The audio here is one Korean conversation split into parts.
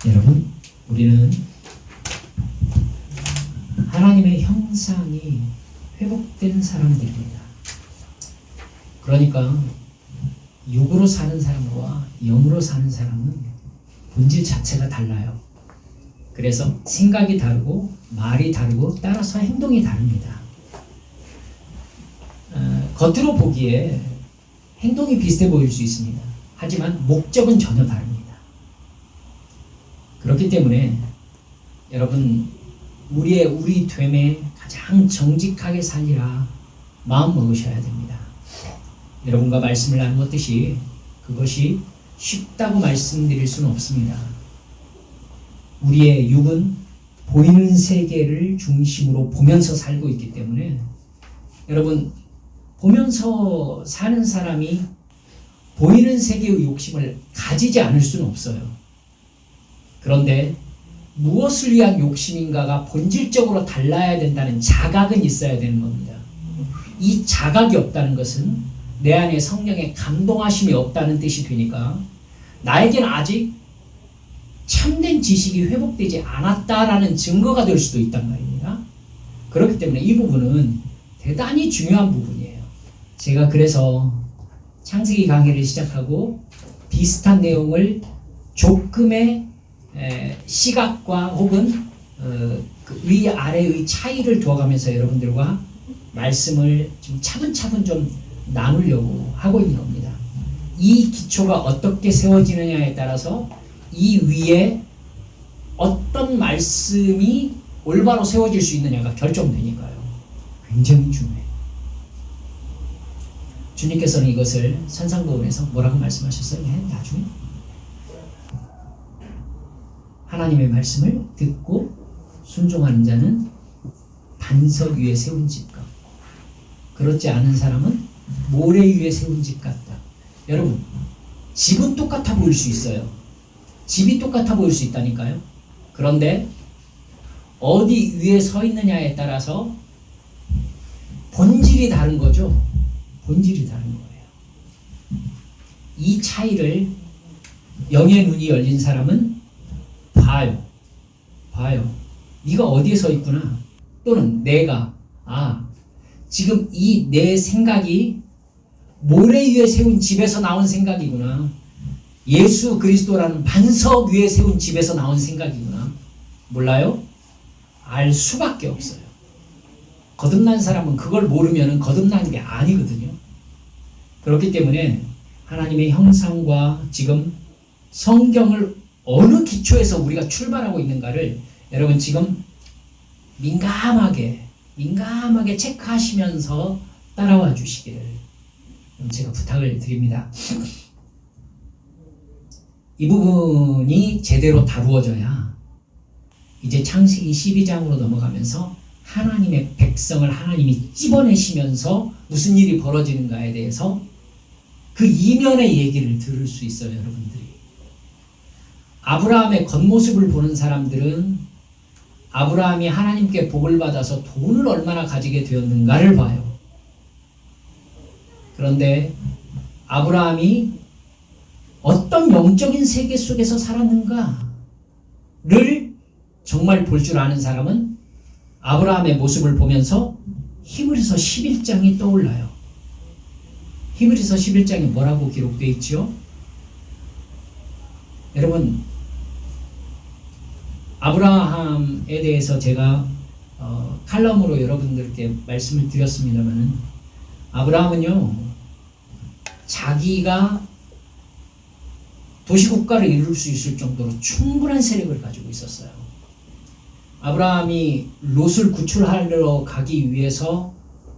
여러분, 우리는 하나님의 형상이 회복된 사람들입니다. 그러니까 육으로 사는 사람과 영으로 사는 사람은 본질 자체가 달라요. 그래서 생각이 다르고 말이 다르고 따라서 행동이 다릅니다. 겉으로 보기에 행동이 비슷해 보일 수 있습니다. 하지만 목적은 전혀 다릅니다. 그렇기 때문에 여러분, 우리 됨에 가장 정직하게 살리라 마음 먹으셔야 됩니다. 여러분과 말씀을 나누었듯이 그것이 쉽다고 말씀드릴 수는 없습니다. 우리의 육은 보이는 세계를 중심으로 보면서 살고 있기 때문에 여러분, 보면서 사는 사람이 보이는 세계의 욕심을 가지지 않을 수는 없어요. 그런데 무엇을 위한 욕심인가가 본질적으로 달라야 된다는 자각은 있어야 되는 겁니다. 이 자각이 없다는 것은 내 안에 성령의 감동하심이 없다는 뜻이 되니까 나에게는 아직 참된 지식이 회복되지 않았다라는 증거가 될 수도 있단 말입니다. 그렇기 때문에 이 부분은 대단히 중요한 부분이에요. 제가 그래서 창세기 강의를 시작하고 비슷한 내용을 조금의 시각과 혹은 그 위아래의 차이를 두어가면서 여러분들과 말씀을 좀 차분차분 좀 나누려고 하고 있는 겁니다. 이 기초가 어떻게 세워지느냐에 따라서 이 위에 어떤 말씀이 올바로 세워질 수 있느냐가 결정되니까요. 굉장히 중요해요. 주님께서는 이것을 산상보훈에서 뭐라고 말씀하셨어요? 나중에 하나님의 말씀을 듣고 순종하는 자는 반석 위에 세운 집 같고 그렇지 않은 사람은 모래 위에 세운 집 같다. 여러분, 집은 똑같아 보일 수 있어요. 집이 똑같아 보일 수 있다니까요. 그런데 어디 위에 서 있느냐에 따라서 본질이 다른 거죠. 본질이 다른 거예요. 이 차이를 영의 눈이 열린 사람은 봐요. 네가 어디에 서 있구나. 또는 내가 지금 이 내 생각이 모래 위에 세운 집에서 나온 생각이구나. 예수 그리스도라는 반석 위에 세운 집에서 나온 생각이구나. 몰라요? 알 수밖에 없어요. 거듭난 사람은 그걸 모르면 거듭난 게 아니거든요. 그렇기 때문에 하나님의 형상과 지금 성경을 어느 기초에서 우리가 출발하고 있는가를 여러분 지금 민감하게 체크하시면서 따라와 주시기를 제가 부탁을 드립니다. 이 부분이 제대로 다루어져야 이제 창세기 12장으로 넘어가면서 하나님의 백성을 하나님이 찝어내시면서 무슨 일이 벌어지는가에 대해서 그 이면의 얘기를 들을 수 있어요. 여러분들이 아브라함의 겉모습을 보는 사람들은 아브라함이 하나님께 복을 받아서 돈을 얼마나 가지게 되었는가를 봐요. 그런데 아브라함이 어떤 영적인 세계 속에서 살았는가를 정말 볼 줄 아는 사람은 아브라함의 모습을 보면서 히브리서 11장이 떠올라요. 히브리서 11장에 뭐라고 기록되어 있죠? 여러분, 아브라함에 대해서 제가 칼럼으로 여러분들께 말씀을 드렸습니다만 아브라함은요, 자기가 도시국가를 이룰 수 있을 정도로 충분한 세력을 가지고 있었어요. 아브라함이 롯을 구출하러 가기 위해서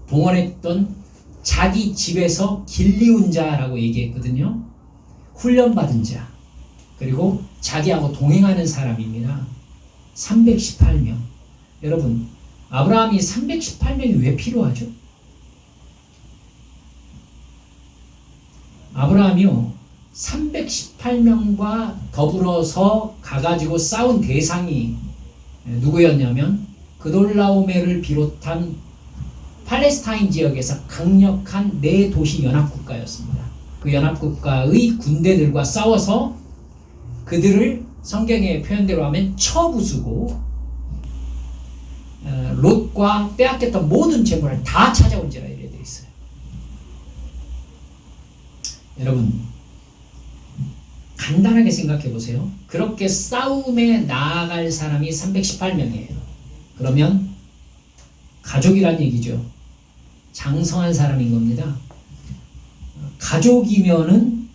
동원했던 자기 집에서 길리운 자라고 얘기했거든요. 훈련받은 자, 그리고 자기하고 동행하는 사람입니다. 318명. 여러분, 아브라함이 318명이 왜 필요하죠? 아브라함이요, 318명과 더불어서 가가지고 싸운 대상이 누구였냐면 그돌라오메를 비롯한 팔레스타인 지역에서 강력한 네 도시 연합국가였습니다. 그 연합국가의 군대들과 싸워서 그들을 성경의 표현대로 하면 처부수고 롯과 빼앗겼던 모든 재물을 다 찾아온지라 이래 되어 있어요. 여러분 간단하게 생각해 보세요. 그렇게 싸움에 나아갈 사람이 318명이에요. 그러면 가족이란 얘기죠. 장성한 사람인 겁니다. 가족이면은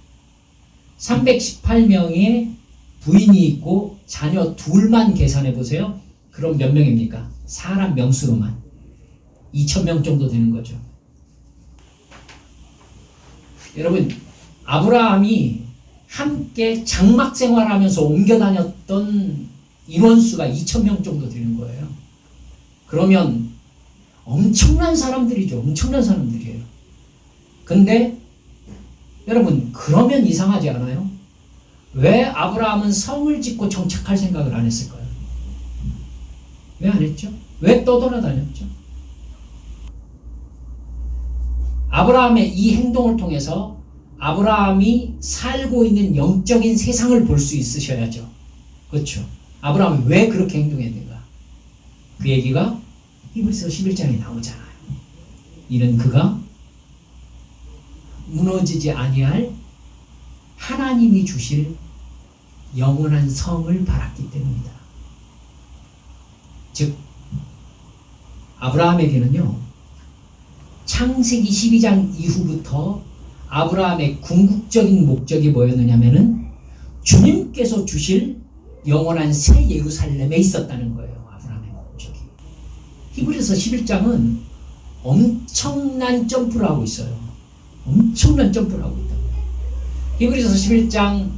318명의 부인이 있고 자녀 둘만 계산해 보세요. 그럼 몇 명입니까? 사람 명수로만 2000명 정도 되는 거죠. 여러분 아브라함이 함께 장막 생활하면서 옮겨 다녔던 인원수가 2000명 정도 되는 거예요. 그러면 엄청난 사람들이죠. 엄청난 사람들이에요. 근데 여러분 그러면 이상하지 않아요? 왜 아브라함은 성을 짓고 정착할 생각을 안 했을까요? 왜 안 했죠? 왜 떠돌아다녔죠? 아브라함의 이 행동을 통해서 아브라함이 살고 있는 영적인 세상을 볼 수 있으셔야죠. 그렇죠? 아브라함이 왜 그렇게 행동했는가? 그 얘기가 히브리서 11장에 나오잖아요. 이는 그가 무너지지 아니할 하나님이 주실 영원한 성을 바랐기 때문이다. 즉 아브라함에게는요 창세기 12장 이후부터 아브라함의 궁극적인 목적이 뭐였느냐면은 주님께서 주실 영원한 새 예루살렘에 있었다는 거예요. 아브라함의 목적이. 히브리서 11장은 엄청난 점프를 하고 있어요. 엄청난 점프를 하고 있다. 히브리서 11장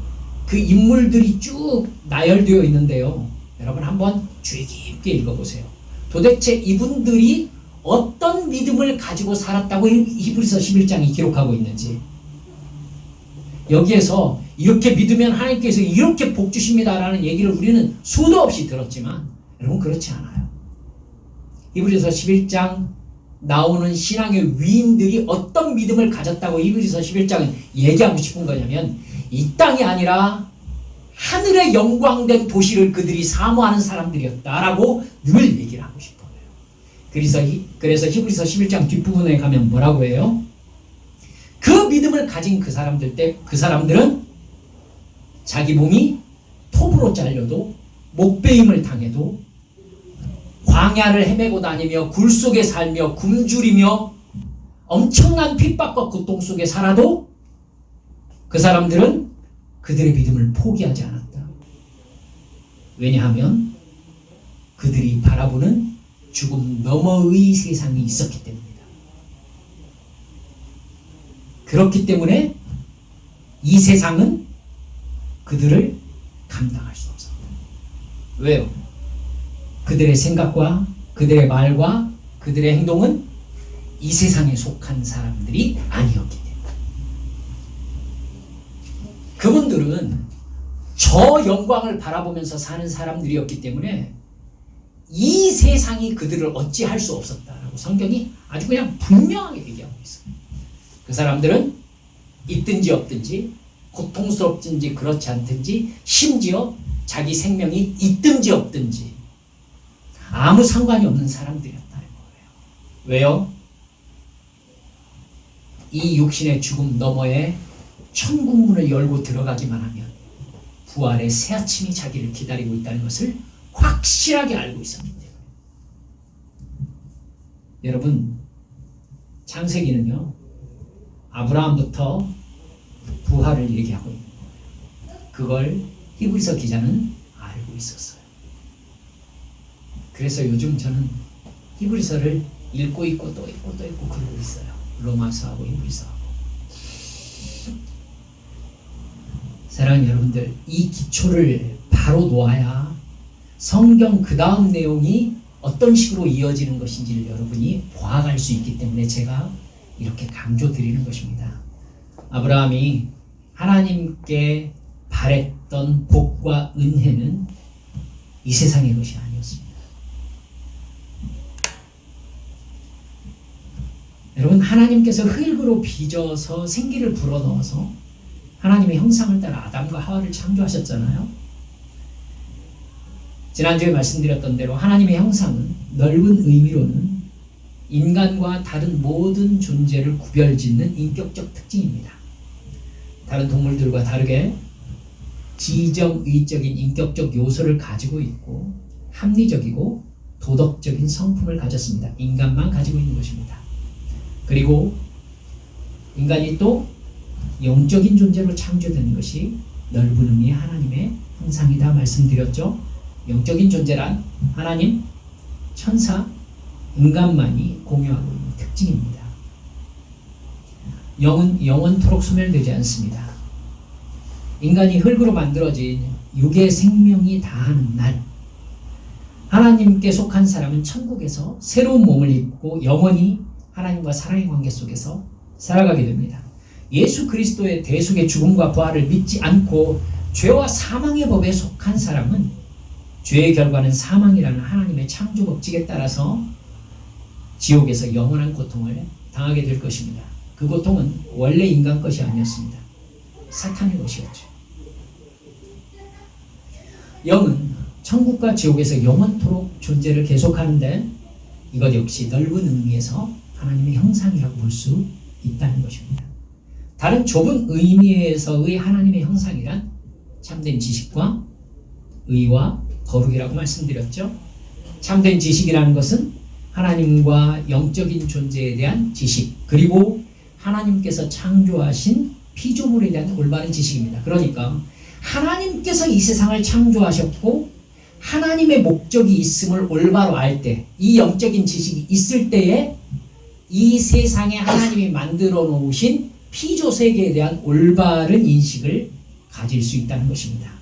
그 인물들이 쭉 나열되어 있는데요. 여러분 한번 주의 깊게 읽어보세요. 도대체 이분들이 어떤 믿음을 가지고 살았다고 히브리서 11장이 기록하고 있는지. 여기에서 이렇게 믿으면 하나님께서 이렇게 복 주십니다라는 얘기를 우리는 수도 없이 들었지만 여러분 그렇지 않아요. 히브리서 11장 나오는 신앙의 위인들이 어떤 믿음을 가졌다고 히브리서 11장은 얘기하고 싶은 거냐면 이 땅이 아니라 하늘의 영광된 도시를 그들이 사모하는 사람들이었다라고 늘 얘기를 하고 싶어요. 그래서 히브리서 11장 뒷부분에 가면 뭐라고 해요? 그 믿음을 가진 그 사람들은 자기 몸이 톱으로 잘려도 목베임을 당해도 광야를 헤매고 다니며 굴 속에 살며 굶주리며 엄청난 핍박과 고통 속에 살아도 그 사람들은 그들의 믿음을 포기하지 않았다. 왜냐하면 그들이 바라보는 죽음 너머의 세상이 있었기 때문이다. 그렇기 때문에 이 세상은 그들을 감당할 수 없었다. 왜요? 그들의 생각과 그들의 말과 그들의 행동은 이 세상에 속한 사람들이 아니었기 때문에 그분들은 저 영광을 바라보면서 사는 사람들이었기 때문에 이 세상이 그들을 어찌할 수 없었다라고 성경이 아주 그냥 분명하게 얘기하고 있어요. 그 사람들은 있든지 없든지 고통스럽든지 그렇지 않든지 심지어 자기 생명이 있든지 없든지 아무 상관이 없는 사람들이었다는 거예요. 왜요? 이 육신의 죽음 너머에 천국문을 열고 들어가기만 하면 부활의 새 아침이 자기를 기다리고 있다는 것을 확실하게 알고 있었기 때문에 여러분 창세기는요 아브라함부터 부활을 얘기하고 있는 거예요. 그걸 히브리서 기자는 알고 있었어요. 그래서 요즘 저는 히브리서를 읽고 있고 또 읽고 또 읽고 그러고 있어요. 로마서하고 히브리서하고. 사랑하는 여러분들, 이 기초를 바로 놓아야 성경 그 다음 내용이 어떤 식으로 이어지는 것인지를 여러분이 보아갈 수 있기 때문에 제가 이렇게 강조드리는 것입니다. 아브라함이 하나님께 바랬던 복과 은혜는 이 세상의 것이 아니었습니다. 여러분 하나님께서 흙으로 빚어서 생기를 불어넣어서 하나님의 형상을 따라 아담과 하와를 창조하셨잖아요. 지난주에 말씀드렸던 대로 하나님의 형상은 넓은 의미로는 인간과 다른 모든 존재를 구별짓는 인격적 특징입니다. 다른 동물들과 다르게 지정의적인 인격적 요소를 가지고 있고 합리적이고 도덕적인 성품을 가졌습니다. 인간만 가지고 있는 것입니다. 그리고 인간이 또 영적인 존재로 창조된 것이 넓은 의미의 하나님의 형상이다 말씀드렸죠. 영적인 존재란 하나님, 천사, 인간만이 공유하고 있는 특징입니다. 영은 영원토록 소멸되지 않습니다. 인간이 흙으로 만들어진 육의 생명이 다하는 날, 하나님께 속한 사람은 천국에서 새로운 몸을 입고 영원히 하나님과 사랑의 관계 속에서 살아가게 됩니다. 예수 그리스도의 대속의 죽음과 부활을 믿지 않고 죄와 사망의 법에 속한 사람은 죄의 결과는 사망이라는 하나님의 창조 법칙에 따라서 지옥에서 영원한 고통을 당하게 될 것입니다. 그 고통은 원래 인간 것이 아니었습니다. 사탄의 것이었죠. 영은 천국과 지옥에서 영원토록 존재를 계속하는데 이것 역시 넓은 의미에서 하나님의 형상이라고 볼 수 있다는 것입니다. 다른 좁은 의미에서의 하나님의 형상이란 참된 지식과 의와 거룩이라고 말씀드렸죠. 참된 지식이라는 것은 하나님과 영적인 존재에 대한 지식, 그리고 하나님께서 창조하신 피조물에 대한 올바른 지식입니다. 그러니까 하나님께서 이 세상을 창조하셨고 하나님의 목적이 있음을 올바로 알 때, 이 영적인 지식이 있을 때에 이 세상에 하나님이 만들어 놓으신 피조 세계에 대한 올바른 인식을 가질 수 있다는 것입니다.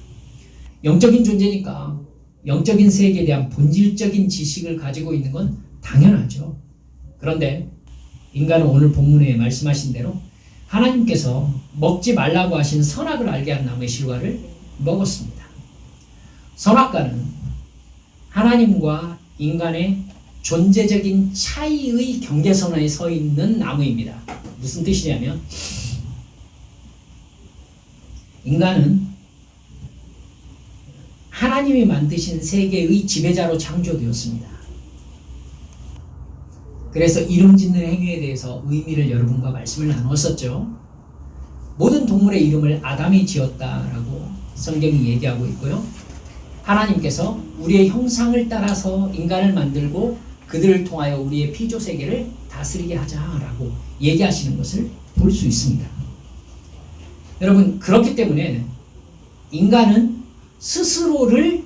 영적인 존재니까 영적인 세계에 대한 본질적인 지식을 가지고 있는 건 당연하죠. 그런데 인간은 오늘 본문에 말씀하신 대로 하나님께서 먹지 말라고 하신 선악을 알게 한 나무의 실과를 먹었습니다. 선악과는 하나님과 인간의 존재적인 차이의 경계선에 서 있는 나무입니다. 무슨 뜻이냐면 인간은 하나님이 만드신 세계의 지배자로 창조되었습니다. 그래서 이름 짓는 행위에 대해서 의미를 여러분과 말씀을 나누었었죠. 모든 동물의 이름을 아담이 지었다라고 성경이 얘기하고 있고요. 하나님께서 우리의 형상을 따라서 인간을 만들고 그들을 통하여 우리의 피조 세계를 다스리게 하자라고 얘기하시는 것을 볼 수 있습니다. 여러분, 그렇기 때문에 인간은 스스로를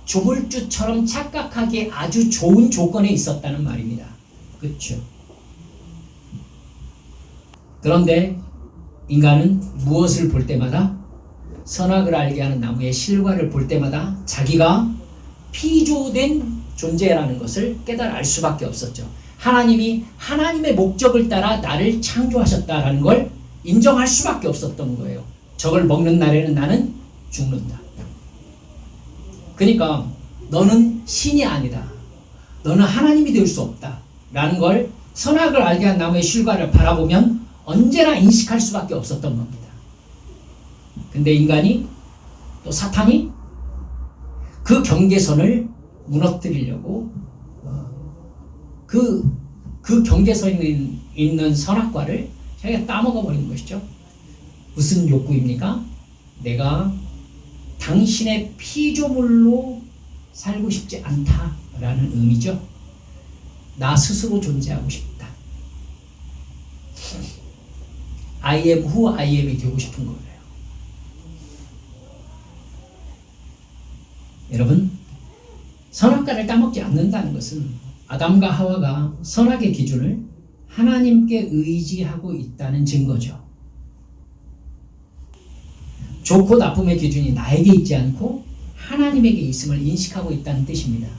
조물주처럼 착각하기에 아주 좋은 조건에 있었다는 말입니다. 그렇죠? 그런데 인간은 무엇을 볼 때마다, 선악을 알게 하는 나무의 실과를 볼 때마다 자기가 피조된 존재라는 것을 깨달아 알 수밖에 없었죠. 하나님이 하나님의 목적을 따라 나를 창조하셨다라는 걸 인정할 수밖에 없었던 거예요. 저걸 먹는 날에는 나는 죽는다. 그러니까 너는 신이 아니다. 너는 하나님이 될 수 없다. 라는 걸 선악을 알게 한 나무의 실과를 바라보면 언제나 인식할 수밖에 없었던 겁니다. 근데 인간이, 또 사탄이 그 경계선을 무너뜨리려고 그 경계선에 있는 선악과를 자기가 따먹어 버린 것이죠. 무슨 욕구입니까? 내가 당신의 피조물로 살고 싶지 않다라는 의미죠. 나 스스로 존재하고 싶다. I am who I am이 되고 싶은 거예요. 여러분, 선악과를 따먹지 않는다는 것은 아담과 하와가 선악의 기준을 하나님께 의지하고 있다는 증거죠. 좋고 나쁨의 기준이 나에게 있지 않고 하나님에게 있음을 인식하고 있다는 뜻입니다.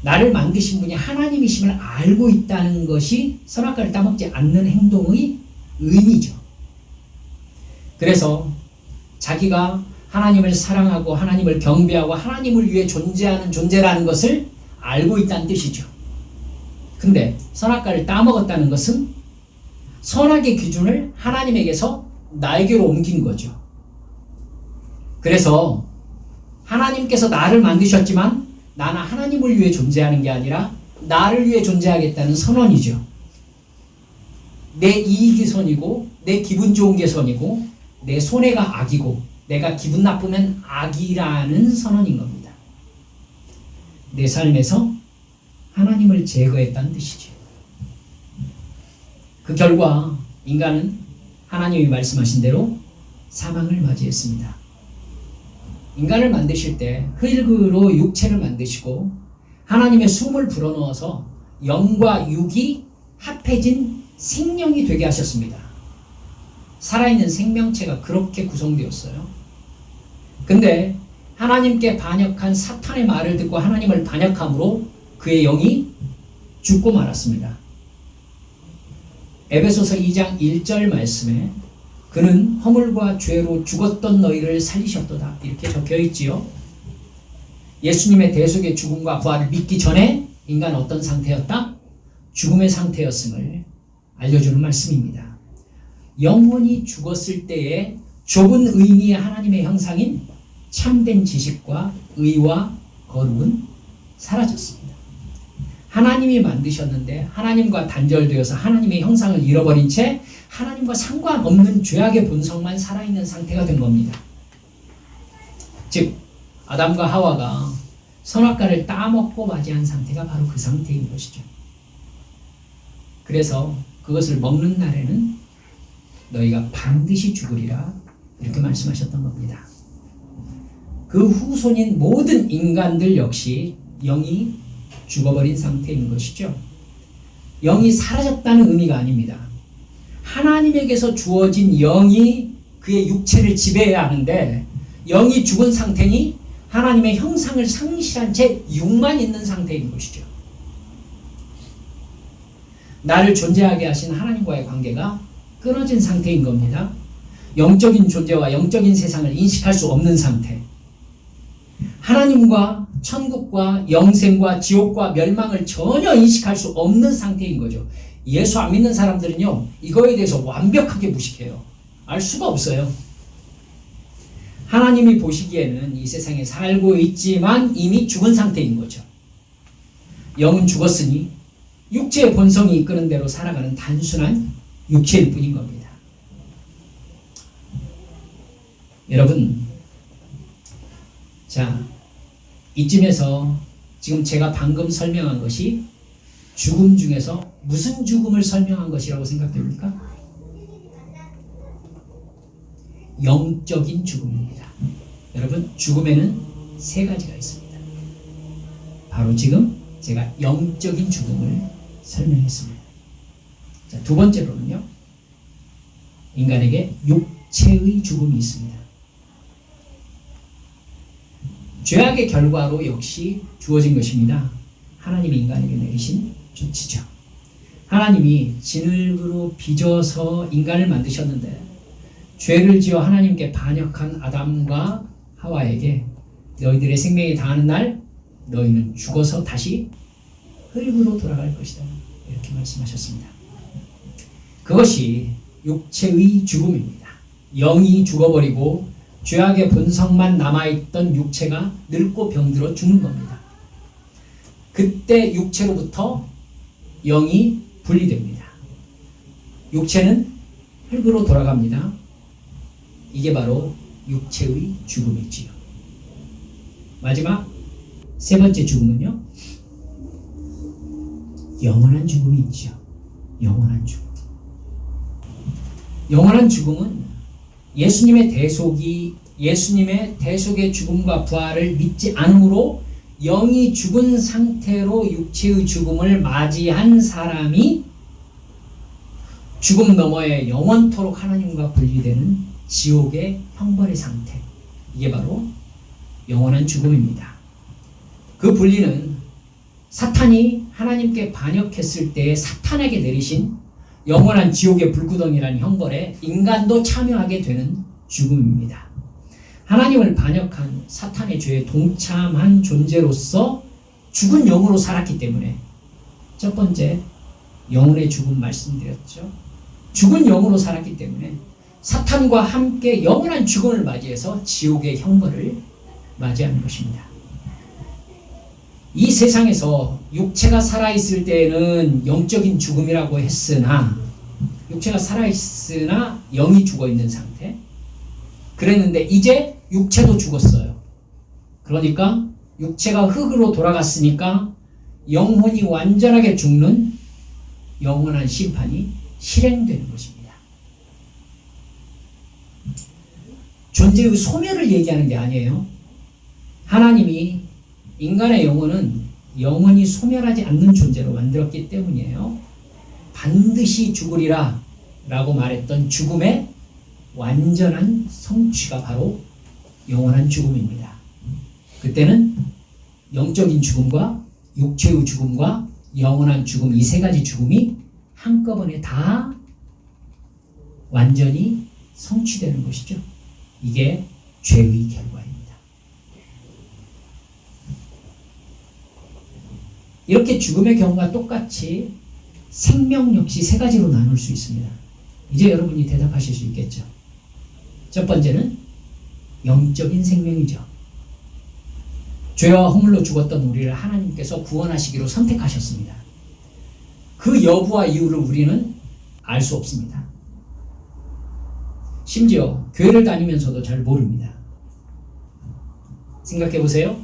나를 만드신 분이 하나님이심을 알고 있다는 것이 선악과를 따먹지 않는 행동의 의미죠. 그래서 자기가 하나님을 사랑하고 하나님을 경배하고 하나님을 위해 존재하는 존재라는 것을 알고 있다는 뜻이죠. 근데 선악과를 따먹었다는 것은 선악의 기준을 하나님에게서 나에게로 옮긴 거죠. 그래서 하나님께서 나를 만드셨지만 나는 하나님을 위해 존재하는 게 아니라 나를 위해 존재하겠다는 선언이죠. 내 이익이 선이고 내 기분 좋은 게 선이고 내 손해가 악이고 내가 기분 나쁘면 악이라는 선언인 겁니다. 내 삶에서 하나님을 제거했다는 뜻이죠. 그 결과 인간은 하나님이 말씀하신 대로 사망을 맞이했습니다. 인간을 만드실 때 흙으로 육체를 만드시고 하나님의 숨을 불어넣어서 영과 육이 합해진 생명이 되게 하셨습니다. 살아있는 생명체가 그렇게 구성되었어요. 근데 하나님께 반역한 사탄의 말을 듣고 하나님을 반역함으로 그의 영이 죽고 말았습니다. 에베소서 2장 1절 말씀에 그는 허물과 죄로 죽었던 너희를 살리셨도다 이렇게 적혀 있지요. 예수님의 대속의 죽음과 부활을 믿기 전에 인간은 어떤 상태였다? 죽음의 상태였음을 알려주는 말씀입니다. 영혼이 죽었을 때의 좁은 의미의 하나님의 형상인 참된 지식과 의와 거룩은 사라졌습니다. 하나님이 만드셨는데 하나님과 단절되어서 하나님의 형상을 잃어버린 채 하나님과 상관없는 죄악의 본성만 살아있는 상태가 된 겁니다. 즉 아담과 하와가 선악과를 따먹고 맞이한 상태가 바로 그 상태인 것이죠. 그래서 그것을 먹는 날에는 너희가 반드시 죽으리라 이렇게 말씀하셨던 겁니다. 그 후손인 모든 인간들 역시 영이 죽어버린 상태인 것이죠. 영이 사라졌다는 의미가 아닙니다. 하나님에게서 주어진 영이 그의 육체를 지배해야 하는데 영이 죽은 상태니 하나님의 형상을 상실한 채 육만 있는 상태인 것이죠. 나를 존재하게 하신 하나님과의 관계가 끊어진 상태인 겁니다. 영적인 존재와 영적인 세상을 인식할 수 없는 상태. 하나님과 천국과 영생과 지옥과 멸망을 전혀 인식할 수 없는 상태인 거죠. 예수 안 믿는 사람들은요, 이거에 대해서 완벽하게 무식해요. 알 수가 없어요. 하나님이 보시기에는 이 세상에 살고 있지만 이미 죽은 상태인 거죠. 영은 죽었으니 육체의 본성이 이끄는 대로 살아가는 단순한 육체일 뿐인 겁니다. 여러분, 자, 이쯤에서 지금 제가 방금 설명한 것이 죽음 중에서 무슨 죽음을 설명한 것이라고 생각됩니까? 영적인 죽음입니다. 여러분, 죽음에는 세 가지가 있습니다. 바로 지금 제가 영적인 죽음을 설명했습니다. 자, 두 번째로는요, 인간에게 육체의 죽음이 있습니다. 죄악의 결과로 역시 주어진 것입니다. 하나님이 인간에게 내리신 조치죠. 하나님이 진흙으로 빚어서 인간을 만드셨는데 죄를 지어 하나님께 반역한 아담과 하와에게 너희들의 생명이 다하는 날 너희는 죽어서 다시 흙으로 돌아갈 것이다 이렇게 말씀하셨습니다. 그것이 육체의 죽음입니다. 영이 죽어버리고 죄악의 본성만 남아있던 육체가 늙고 병들어 죽는 겁니다. 그때 육체로부터 영이 분리됩니다. 육체는 흙으로 돌아갑니다. 이게 바로 육체의 죽음이지요. 마지막 세 번째 죽음은요, 영원한 죽음이 있죠. 영원한 죽음. 영원한 죽음은 예수님의 대속의 죽음과 부활을 믿지 않으므로 영이 죽은 상태로 육체의 죽음을 맞이한 사람이 죽음 너머에 영원토록 하나님과 분리되는 지옥의 형벌의 상태. 이게 바로 영원한 죽음입니다. 그 분리는 사탄이 하나님께 반역했을 때 사탄에게 내리신 영원한 지옥의 불구덩이라는 형벌에 인간도 참여하게 되는 죽음입니다. 하나님을 반역한 사탄의 죄에 동참한 존재로서 죽은 영으로 살았기 때문에 첫 번째 영혼의 죽음 말씀드렸죠. 죽은 영으로 살았기 때문에 사탄과 함께 영원한 죽음을 맞이해서 지옥의 형벌을 맞이하는 것입니다. 이 세상에서 육체가 살아있을 때에는 영적인 죽음이라고 했으나, 육체가 살아있으나 영이 죽어있는 상태. 그랬는데 이제 육체도 죽었어요. 그러니까 육체가 흙으로 돌아갔으니까 영혼이 완전하게 죽는 영원한 심판이 실행되는 것입니다. 존재의 소멸을 얘기하는 게 아니에요. 하나님이 인간의 영혼은 영원히 소멸하지 않는 존재로 만들었기 때문이에요. 반드시 죽으리라 라고 말했던 죽음의 완전한 성취가 바로 영원한 죽음입니다. 그때는 영적인 죽음과 육체의 죽음과 영원한 죽음, 이 세 가지 죽음이 한꺼번에 다 완전히 성취되는 것이죠. 이게 죄의 결과입니다. 이렇게 죽음의 경우가 똑같이 생명 역시 세 가지로 나눌 수 있습니다. 이제 여러분이 대답하실 수 있겠죠. 첫 번째는 영적인 생명이죠. 죄와 허물로 죽었던 우리를 하나님께서 구원하시기로 선택하셨습니다. 그 여부와 이유를 우리는 알 수 없습니다. 심지어 교회를 다니면서도 잘 모릅니다. 생각해 보세요.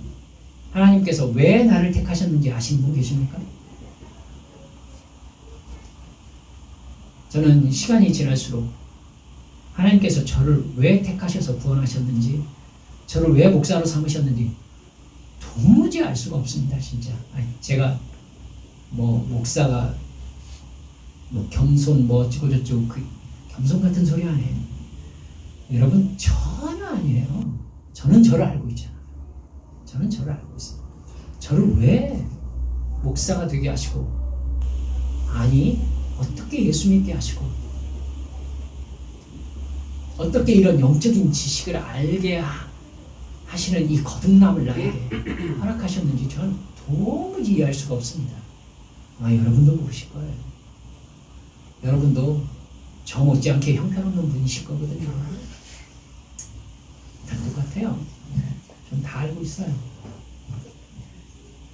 하나님께서 왜 나를 택하셨는지 아시는 분 계십니까? 저는 시간이 지날수록 하나님께서 저를 왜 택하셔서 구원하셨는지, 저를 왜 목사로 삼으셨는지 도무지 알 수가 없습니다. 진짜. 아니, 제가 목사가 겸손 어쩌고저쩌고 그 겸손 같은 소리 안 해요. 여러분 전혀 아니에요. 저는 저를 알고 있잖아요. 저는 저를 알고 있어요. 저를 왜 목사가 되게 하시고, 아니 어떻게 예수 믿게 하시고, 어떻게 이런 영적인 지식을 알게 하시는 이 거듭남을 나에게 허락하셨는지 저는 도무지 이해할 수가 없습니다. 여러분도 모르실 거예요. 여러분도 저 못지않게 형편없는 분이실 거거든요. 다 똑같아요. 전 다 알고 있어요.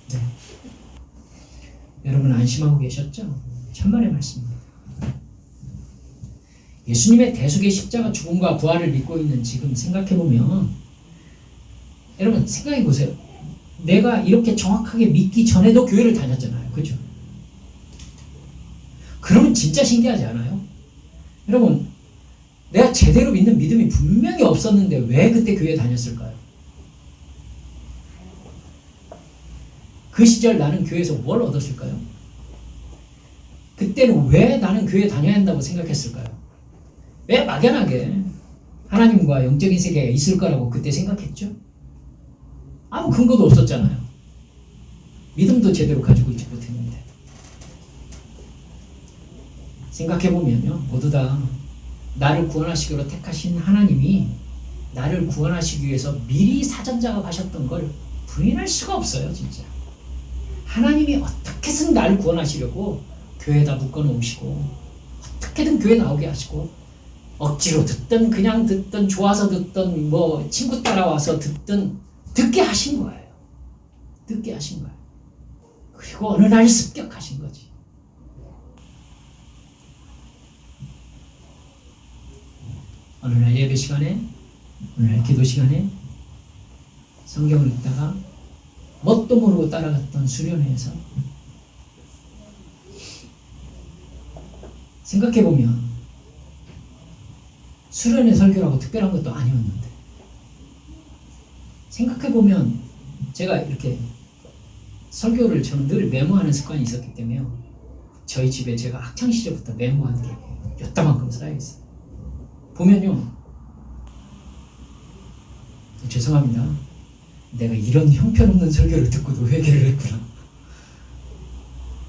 네. 여러분 안심하고 계셨죠? 천만의 말씀입니다. 예수님의 대속의 십자가 죽음과 부활을 믿고 있는 지금 생각해보면, 여러분 생각해보세요. 내가 이렇게 정확하게 믿기 전에도 교회를 다녔잖아요. 그죠? 그러면 진짜 신기하지 않아요? 여러분, 내가 제대로 믿는 믿음이 분명히 없었는데 왜 그때 교회에 다녔을까요? 그 시절 나는 교회에서 뭘 얻었을까요? 그때는 왜 나는 교회에 다녀야 한다고 생각했을까요? 왜 막연하게 하나님과 영적인 세계가 있을 거라고 그때 생각했죠? 아무 근거도 없었잖아요. 믿음도 제대로 가지고 있지 못했는데. 생각해보면요, 모두 다 나를 구원하시기로 택하신 하나님이 나를 구원하시기 위해서 미리 사전 작업하셨던 걸 부인할 수가 없어요. 진짜 하나님이 어떻게든 나를 구원하시려고 교회에다 묶어놓으시고, 어떻게든 교회 나오게 하시고, 억지로 듣든 그냥 듣든 좋아서 듣든 친구 따라와서 듣든 듣게 하신 거예요. 듣게 하신 거예요. 그리고 어느 날 습격하신 거지. 어느 날 예배 시간에, 어느 날 기도 시간에 성경을 읽다가 뭣도 모르고 따라갔던 수련회에서 생각해보면 수련회 설교라고 특별한 것도 아니었는데, 생각해보면 제가 이렇게 설교를 저는 늘 메모하는 습관이 있었기 때문에 저희 집에 제가 학창시절부터 메모한 게 요따만큼 쌓여있어요. 보면요, 죄송합니다. 내가 이런 형편없는 설교를 듣고도 회개를 했구나.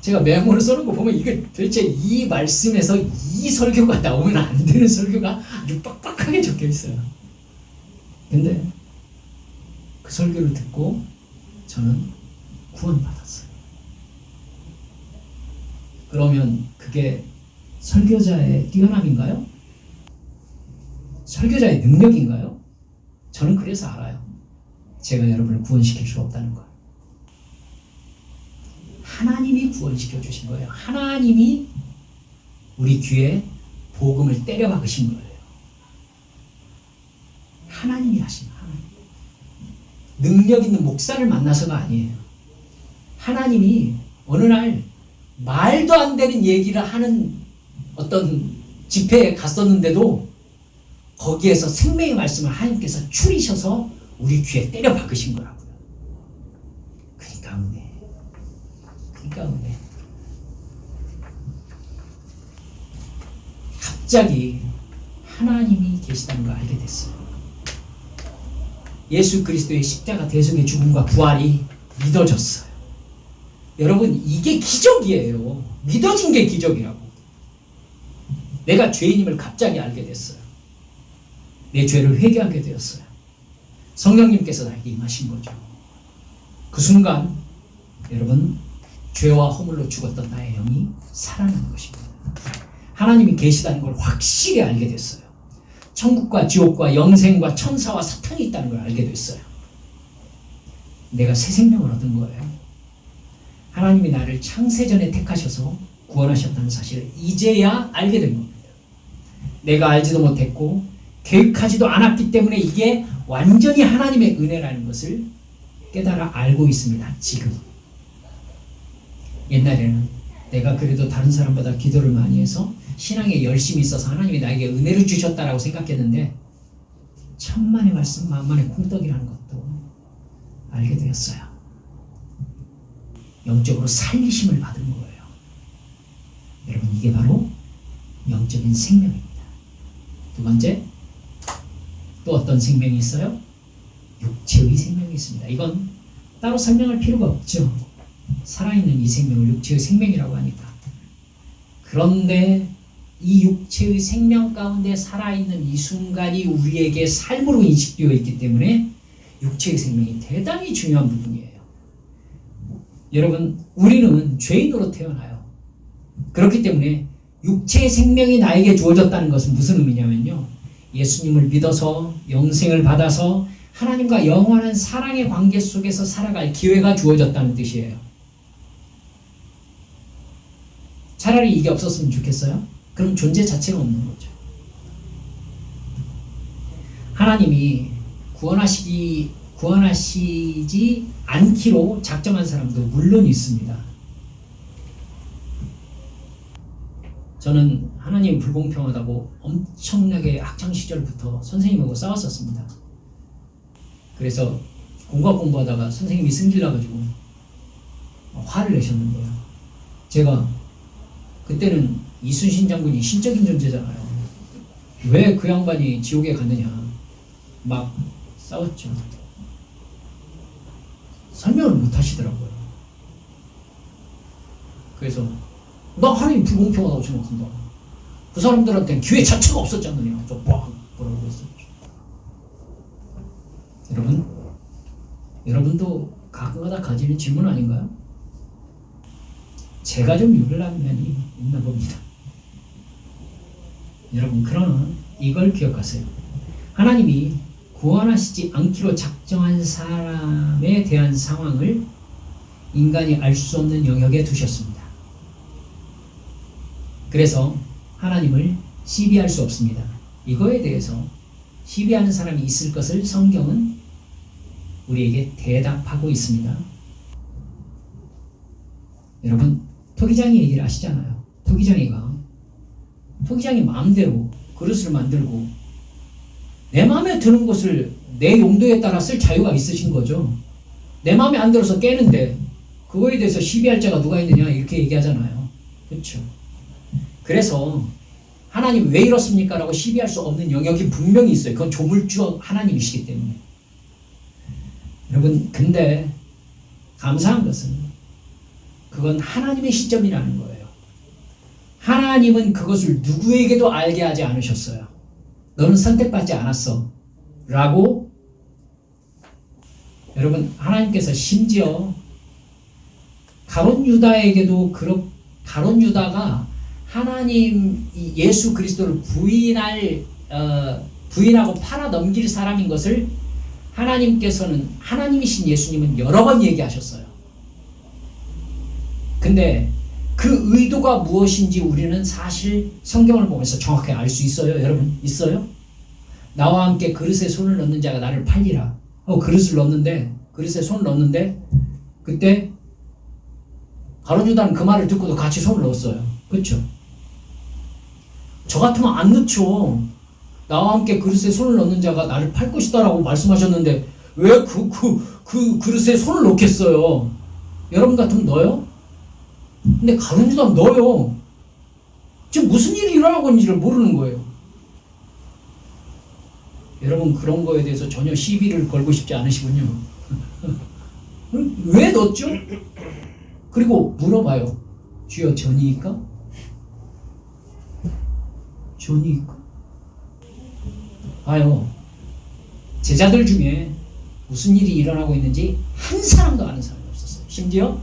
제가 메모를 써놓은 거 보면 이게 도대체 이 말씀에서 이 설교가 나오면 안 되는 설교가 아주 빡빡하게 적혀 있어요. 근데 그 설교를 듣고 저는 구원받았어요. 그러면 그게 설교자의 뛰어남인가요? 설교자의 능력인가요? 저는 그래서 알아요. 제가 여러분을 구원시킬 수 없다는 걸. 하나님이 구원시켜 주신 거예요. 하나님이 우리 귀에 복음을 때려 박으신 거예요. 하나님이 하신 거예요. 능력 있는 목사를 만나서가 아니에요. 하나님이 어느 날 말도 안 되는 얘기를 하는 어떤 집회에 갔었는데도 거기에서 생명의 말씀을 하나님께서 추리셔서 우리 귀에 때려 박으신 거라고요. 그러니까 은혜. 그러니까 은혜. 갑자기 하나님이 계시다는 걸 알게 됐어요. 예수 그리스도의 십자가 대속의 죽음과 부활이 믿어졌어요. 여러분, 이게 기적이에요. 믿어진 게 기적이라고. 내가 죄인임을 갑자기 알게 됐어요. 내 죄를 회개하게 되었어요. 성령님께서 나에게 임하신 거죠. 그 순간 여러분, 죄와 허물로 죽었던 나의 영이 살아나는 것입니다. 하나님이 계시다는 걸 확실히 알게 됐어요. 천국과 지옥과 영생과 천사와 사탄이 있다는 걸 알게 됐어요. 내가 새 생명을 얻은 거예요. 하나님이 나를 창세전에 택하셔서 구원하셨다는 사실을 이제야 알게 된 겁니다. 내가 알지도 못했고 계획하지도 않았기 때문에 이게 완전히 하나님의 은혜라는 것을 깨달아 알고 있습니다. 지금. 옛날에는 내가 그래도 다른 사람보다 기도를 많이 해서 신앙에 열심히 있어서 하나님이 나에게 은혜를 주셨다라고 생각했는데 천만의 말씀 만만의 콩떡이라는 것도 알게 되었어요. 영적으로 살리심을 받은 거예요. 여러분, 이게 바로 영적인 생명입니다. 두 번째, 또 어떤 생명이 있어요? 육체의 생명이 있습니다. 이건 따로 설명할 필요가 없죠. 살아있는 이 생명을 육체의 생명이라고 하니까. 그런데 이 육체의 생명 가운데 살아있는 이 순간이 우리에게 삶으로 인식되어 있기 때문에 육체의 생명이 대단히 중요한 부분이에요. 여러분, 우리는 죄인으로 태어나요. 그렇기 때문에 육체의 생명이 나에게 주어졌다는 것은 무슨 의미냐면요, 예수님을 믿어서 영생을 받아서 하나님과 영원한 사랑의 관계 속에서 살아갈 기회가 주어졌다는 뜻이에요. 차라리 이게 없었으면 좋겠어요? 그럼 존재 자체가 없는 거죠. 하나님이 구원하시지 않기로 작정한 사람도 물론 있습니다. 저는 하나님 불공평하다고 엄청나게 학창시절부터 선생님하고 싸웠었습니다. 그래서 공부하다가 선생님이 승질나가지고 화를 내셨는데요. 제가 그때는 이순신 장군이 신적인 존재잖아요. 왜 그 양반이 지옥에 갔느냐 막 싸웠죠. 설명을 못 하시더라고요. 그래서 나 하나님 불공평하다고 생각한다. 그 사람들한테는 기회 자체가 없었지 않느냐. 저 뭐라고 했었죠. 여러분도 가끔가다 가지는 질문 아닌가요? 제가 좀 유별난 면이 있나 봅니다. 여러분, 그러나 이걸 기억하세요. 하나님이 구원하시지 않기로 작정한 사람에 대한 상황을 인간이 알 수 없는 영역에 두셨습니다. 그래서 하나님을 시비할 수 없습니다. 이거에 대해서 시비하는 사람이 있을 것을 성경은 우리에게 대답하고 있습니다. 여러분, 토기장이 얘기를 아시잖아요. 토기장이 마음대로 그릇을 만들고 내 마음에 드는 것을 내 용도에 따라 쓸 자유가 있으신 거죠. 내 마음에 안 들어서 깨는데 그거에 대해서 시비할 자가 누가 있느냐 이렇게 얘기하잖아요. 그렇죠. 그래서 하나님 왜 이렇습니까? 라고 시비할 수 없는 영역이 분명히 있어요. 그건 조물주 하나님이시기 때문에. 여러분, 근데 감사한 것은 그건 하나님의 시점이라는 거예요. 하나님은 그것을 누구에게도 알게 하지 않으셨어요. 너는 선택받지 않았어 라고. 여러분, 하나님께서 심지어 가룟 유다에게도 가룟 유다가 하나님 예수 그리스도를 부인하고 팔아 넘길 사람인 것을 하나님께서는, 하나님이신 예수님은 여러 번 얘기하셨어요. 근데 그 의도가 무엇인지 우리는 사실 성경을 보면서 정확하게 알 수 있어요. 여러분, 있어요? 나와 함께 그릇에 손을 넣는 자가 나를 팔리라. 그릇을 넣는데, 그릇에 손을 넣는데, 그때 가룟유다는 그 말을 듣고도 같이 손을 넣었어요. 그렇죠? 저 같으면 안 넣죠. 나와 함께 그릇에 손을 넣는 자가 나를 팔 것이다라고 말씀하셨는데 왜 그 그릇에 손을 넣겠어요? 여러분 같으면 넣어요? 근데 가룟유다는 넣어요. 지금 무슨 일이 일어나고 있는지를 모르는 거예요. 여러분 그런 거에 대해서 전혀 시비를 걸고 싶지 않으시군요. 왜 넣었죠? 그리고 물어봐요. 주여 전이니까? 전이니까? 봐요. 제자들 중에 무슨 일이 일어나고 있는지 한 사람도 아는 사람이 없었어요. 심지어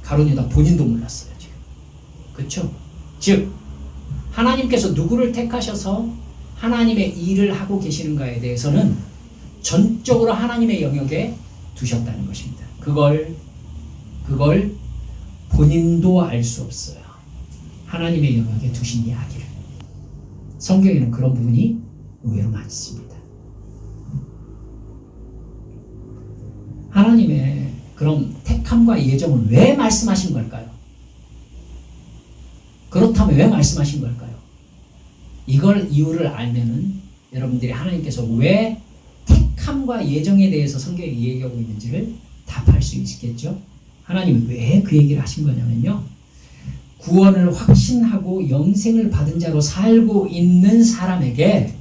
가룟유다 본인도 몰랐어요. 지금. 그렇죠? 즉 하나님께서 누구를 택하셔서 하나님의 일을 하고 계시는가에 대해서는 전적으로 하나님의 영역에 두셨다는 것입니다. 그걸 본인도 알 수 없어요. 하나님의 영역에 두신 이야기를. 성경에는 그런 부분이 의외로 많습니다. 하나님의 그런 택함과 예정을 왜 말씀하신 걸까요? 그렇다면 왜 말씀하신 걸까요? 이걸 이유를 알면은 여러분들이 하나님께서 왜 택함과 예정에 대해서 성경에 얘기하고 있는지를 답할 수 있겠죠? 하나님이 왜 그 얘기를 하신 거냐면요. 구원을 확신하고 영생을 받은 자로 살고 있는 사람에게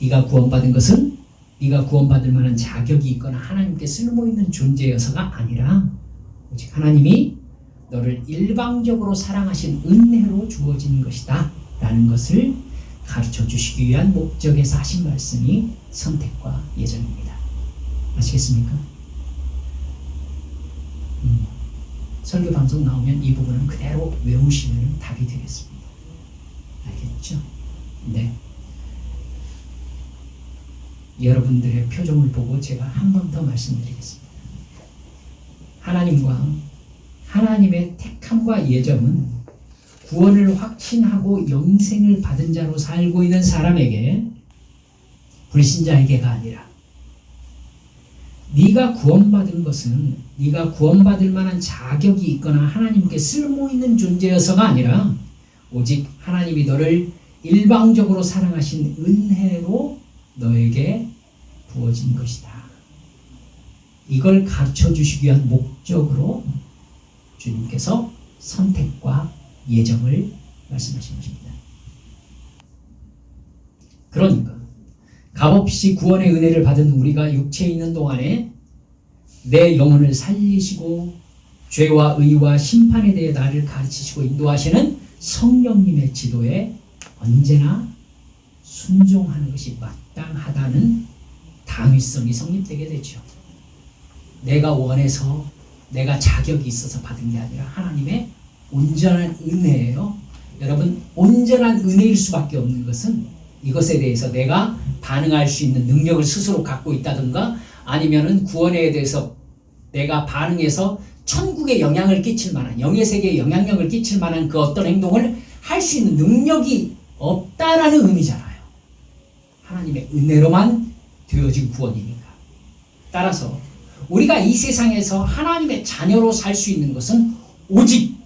네가 구원받은 것은 네가 구원받을 만한 자격이 있거나 하나님께 쓸모있는 존재여서가 아니라 오직 하나님이 너를 일방적으로 사랑하신 은혜로 주어진 것이다 라는 것을 가르쳐 주시기 위한 목적에서 하신 말씀이 선택과 예정입니다. 아시겠습니까? 설교 방송 나오면 이 부분은 그대로 외우시면 답이 되겠습니다. 알겠죠? 네. 여러분들의 표정을 보고 제가 한 번 더 말씀드리겠습니다. 하나님과 하나님의 택함과 예정은 구원을 확신하고 영생을 받은 자로 살고 있는 사람에게, 불신자에게가 아니라 네가 구원받은 것은 네가 구원받을 만한 자격이 있거나 하나님께 쓸모있는 존재여서가 아니라 오직 하나님이 너를 일방적으로 사랑하신 은혜로 너에게 부어진 것이다. 이걸 가르쳐 주시기 위한 목적으로 주님께서 선택과 예정을 말씀하신 것입니다. 그러니까 값없이 구원의 은혜를 받은 우리가 육체에 있는 동안에 내 영혼을 살리시고 죄와 의와 심판에 대해 나를 가르치시고 인도하시는 성령님의 지도에 언제나 순종하는 것이 마땅하다는 당위성이 성립되게 되죠. 내가 원해서 내가 자격이 있어서 받은 게 아니라 하나님의 온전한 은혜예요. 여러분, 온전한 은혜일 수밖에 없는 것은 이것에 대해서 내가 반응할 수 있는 능력을 스스로 갖고 있다든가 아니면은 구원에 대해서 내가 반응해서 천국에 영향을 끼칠 만한, 영의 세계에 영향력을 끼칠 만한 그 어떤 행동을 할 수 있는 능력이 없다라는 의미잖아요. 하나님의 은혜로만 되어진 구원이니까. 따라서 우리가 이 세상에서 하나님의 자녀로 살 수 있는 것은 오직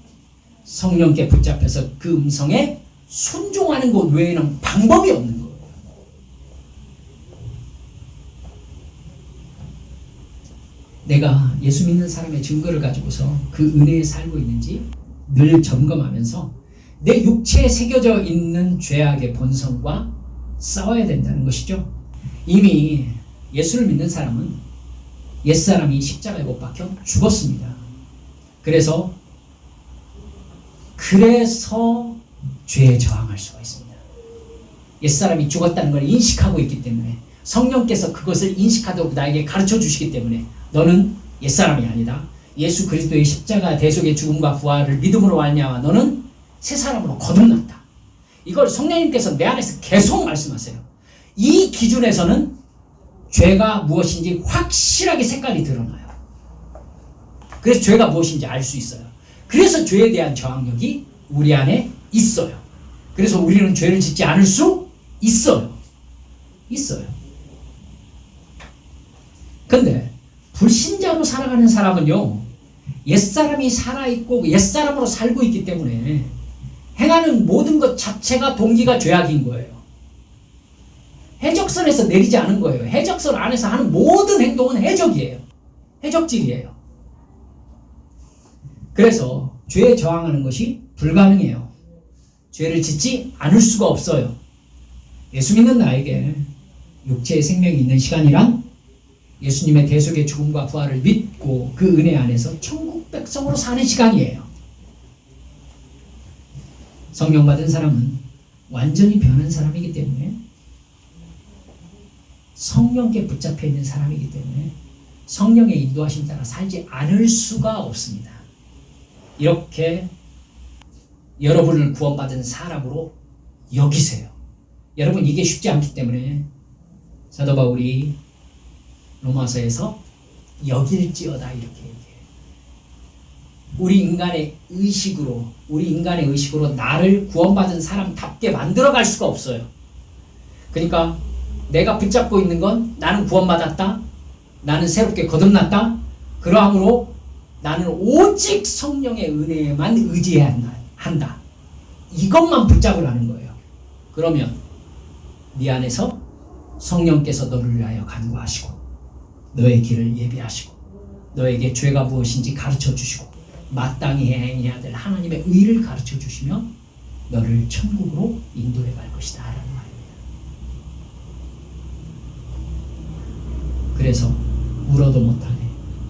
성령께 붙잡혀서 그 음성에 순종하는 것 외에는 방법이 없는 거예요. 내가 예수 믿는 사람의 증거를 가지고서 그 은혜에 살고 있는지 늘 점검하면서 내 육체에 새겨져 있는 죄악의 본성과 싸워야 된다는 것이죠. 이미 예수를 믿는 사람은 옛사람이 십자가에 못 박혀 죽었습니다. 그래서 죄에 저항할 수가 있습니다. 옛사람이 죽었다는 걸 인식하고 있기 때문에 성령께서 그것을 인식하도록 나에게 가르쳐 주시기 때문에 너는 옛사람이 아니다. 예수 그리스도의 십자가 대속의 죽음과 부활을 믿음으로 말미암아 너는 새 사람으로 거듭났다. 이걸 성령님께서 내 안에서 계속 말씀하세요. 이 기준에서는 죄가 무엇인지 확실하게 색깔이 드러나요. 그래서 죄가 무엇인지 알 수 있어요. 그래서 죄에 대한 저항력이 우리 안에 있어요. 그래서 우리는 죄를 짓지 않을 수 있어요. 근데 불신자로 살아가는 사람은요, 옛사람이 살아있고 옛사람으로 살고 있기 때문에 행하는 모든 것 자체가 동기가 죄악인 거예요. 해적선에서 내리지 않은 거예요. 해적선 안에서 하는 모든 행동은 해적이에요. 해적질이에요. 그래서 죄에 저항하는 것이 불가능해요. 죄를 짓지 않을 수가 없어요. 예수 믿는 나에게 육체의 생명이 있는 시간이란 예수님의 대속의 죽음과 부활을 믿고 그 은혜 안에서 천국 백성으로 사는 시간이에요. 성령 받은 사람은 완전히 변한 사람이기 때문에, 성령께 붙잡혀 있는 사람이기 때문에 성령의 인도하심 따라 살지 않을 수가 없습니다. 이렇게 여러분을 구원받은 사람으로 여기세요. 여러분, 이게 쉽지 않기 때문에 사도 바울이 로마서에서 여길지어다 이렇게 얘기해요. 우리 인간의 의식으로 나를 구원받은 사람답게 만들어갈 수가 없어요. 그러니까 내가 붙잡고 있는 건 나는 구원받았다, 나는 새롭게 거듭났다, 그러므로 나는 오직 성령의 은혜에만 의지해야 한다. 이것만 붙잡으라는 거예요. 그러면 네 안에서 성령께서 너를 위하여 간구하시고 너의 길을 예비하시고 너에게 죄가 무엇인지 가르쳐 주시고 마땅히 행해야 될 하나님의 의를 가르쳐 주시며 너를 천국으로 인도해 갈 것이다 라는 말입니다. 그래서 울어도 못하네,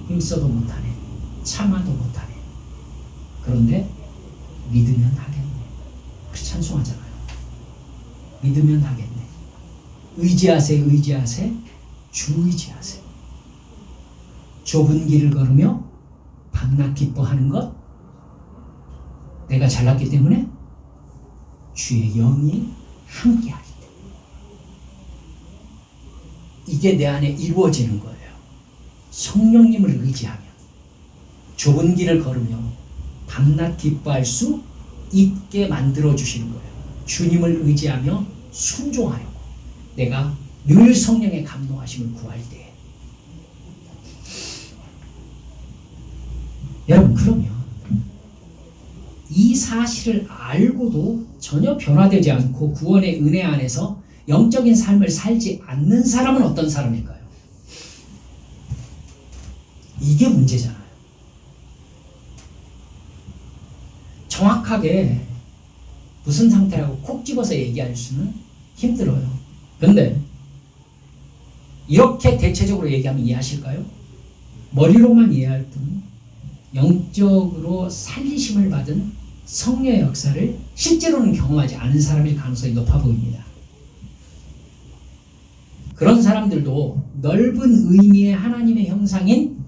힘써도 못하네, 참아도 못하네. 그런데 믿으면 하겠네. 그렇게 찬송하잖아요. 믿으면 하겠네. 의지하세, 주 의지하세. 좁은 길을 걸으며 밤낮 기뻐하는 것, 내가 잘났기 때문에 주의 영이 함께하기 때문에 이게 내 안에 이루어지는 거예요. 성령님을 의지하며 좁은 길을 걸으며 밤낮 기뻐할 수 있게 만들어 주시는 거예요. 주님을 의지하며 순종하려고 내가 늘 성령의 감동하심을 구할 때, 여러분, 그러면 이 사실을 알고도 전혀 변화되지 않고 구원의 은혜 안에서 영적인 삶을 살지 않는 사람은 어떤 사람일까요? 이게 문제잖아요. 정확하게 무슨 상태라고 콕 집어서 얘기할 수는 힘들어요. 그런데 이렇게 대체적으로 얘기하면 이해하실까요? 머리로만 이해할 뿐 영적으로 살리심을 받은 성령의 역사를 실제로는 경험하지 않은 사람일 가능성이 높아 보입니다. 그런 사람들도 넓은 의미의 하나님의 형상인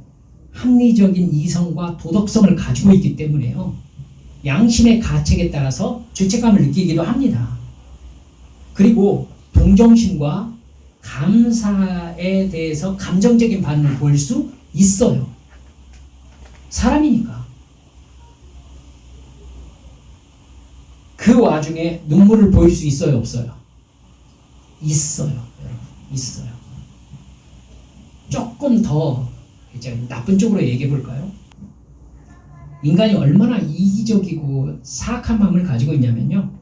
합리적인 이성과 도덕성을 가지고 있기 때문에요, 양심의 가책에 따라서 죄책감을 느끼기도 합니다. 그리고 동정심과 감사에 대해서 감정적인 반응을 보일 수 있어요. 사람이니까. 그 와중에 눈물을 보일 수 있어요, 없어요? 있어요. 여러분, 있어요. 조금 더 이제 나쁜 쪽으로 얘기해 볼까요? 인간이 얼마나 이기적이고 사악한 마음을 가지고 있냐면요,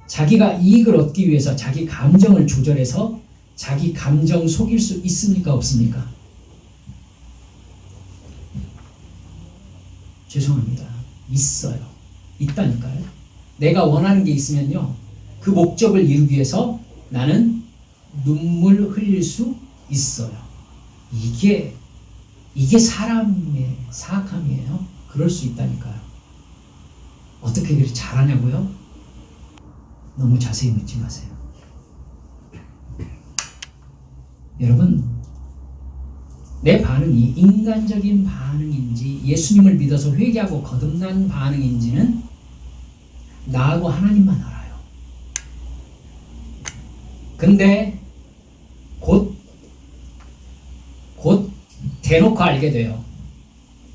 자기가 이익을 얻기 위해서 자기 감정을 조절해서 자기 감정 속일 수 있습니까, 없습니까? 죄송합니다. 있어요. 있다니까요. 내가 원하는 게 있으면요, 그 목적을 이루기 위해서 나는 눈물 흘릴 수 있어요. 이게 사람의 사악함이에요. 그럴 수 있다니까요. 어떻게 그렇게 잘하냐고요? 너무 자세히 묻지 마세요. 여러분, 내 반응이 인간적인 반응인지 예수님을 믿어서 회개하고 거듭난 반응인지는 나하고 하나님만 알아요. 근데 곧 곧 대놓고 알게 돼요.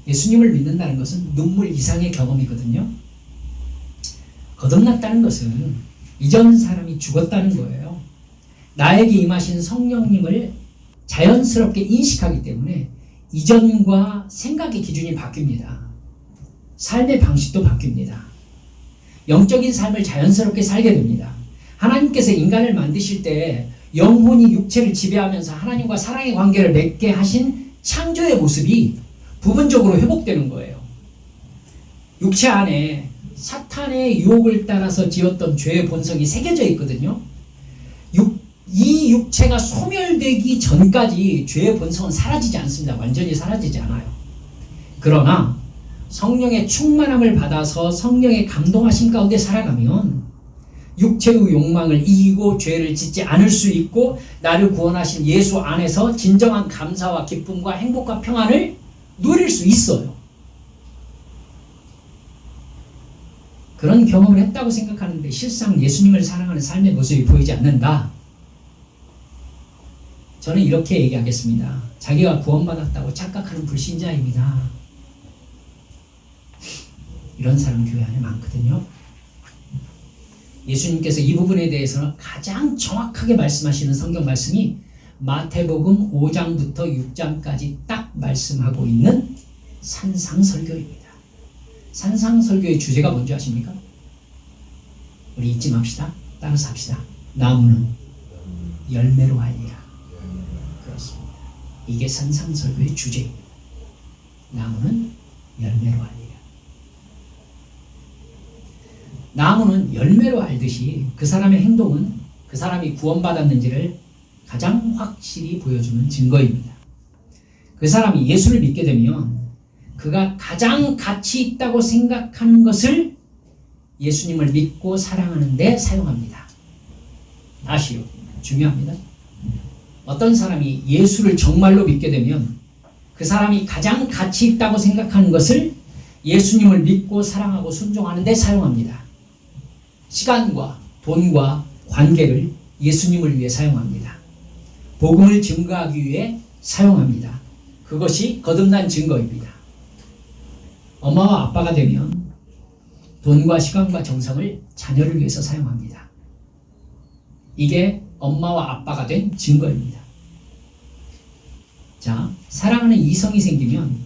예수님을 믿는다는 것은 눈물 이상의 경험이거든요. 거듭났다는 것은 이전 사람이 죽었다는 거예요. 나에게 임하신 성령님을 자연스럽게 인식하기 때문에 이전과 생각의 기준이 바뀝니다. 삶의 방식도 바뀝니다. 영적인 삶을 자연스럽게 살게 됩니다. 하나님께서 인간을 만드실 때 영혼이 육체를 지배하면서 하나님과 사랑의 관계를 맺게 하신 창조의 모습이 부분적으로 회복되는 거예요. 육체 안에 사탄의 유혹을 따라서 지었던 죄의 본성이 새겨져 있거든요. 이 육체가 소멸되기 전까지 죄의 본성은 사라지지 않습니다. 완전히 사라지지 않아요. 그러나 성령의 충만함을 받아서 성령의 감동하심 가운데 살아가면 육체의 욕망을 이기고 죄를 짓지 않을 수 있고 나를 구원하신 예수 안에서 진정한 감사와 기쁨과 행복과 평안을 누릴 수 있어요. 그런 경험을 했다고 생각하는데 실상 예수님을 사랑하는 삶의 모습이 보이지 않는다. 저는 이렇게 얘기하겠습니다. 자기가 구원받았다고 착각하는 불신자입니다. 이런 사람 교회 안에 많거든요. 예수님께서 이 부분에 대해서는 가장 정확하게 말씀하시는 성경 말씀이 마태복음 5장부터 6장까지 딱 말씀하고 있는 산상설교입니다. 산상설교의 주제가 뭔지 아십니까? 우리 잊지 맙시다. 따라서 합시다. 나무는 열매로 알리라. 그렇습니다. 이게 산상설교의 주제입니다. 나무는 열매로 알리라. 나무는 열매로 알듯이 그 사람의 행동은 그 사람이 구원받았는지를 가장 확실히 보여주는 증거입니다. 그 사람이 예수를 믿게 되면 그가 가장 가치 있다고 생각하는 것을 예수님을 믿고 사랑하는 데 사용합니다. 아시오? 중요합니다. 어떤 사람이 예수를 정말로 믿게 되면 그 사람이 가장 가치 있다고 생각하는 것을 예수님을 믿고 사랑하고 순종하는 데 사용합니다. 시간과 돈과 관계를 예수님을 위해 사용합니다. 복음을 증거하기 위해 사용합니다. 그것이 거듭난 증거입니다. 엄마와 아빠가 되면 돈과 시간과 정성을 자녀를 위해서 사용합니다. 이게 엄마와 아빠가 된 증거입니다. 자, 사랑하는 이성이 생기면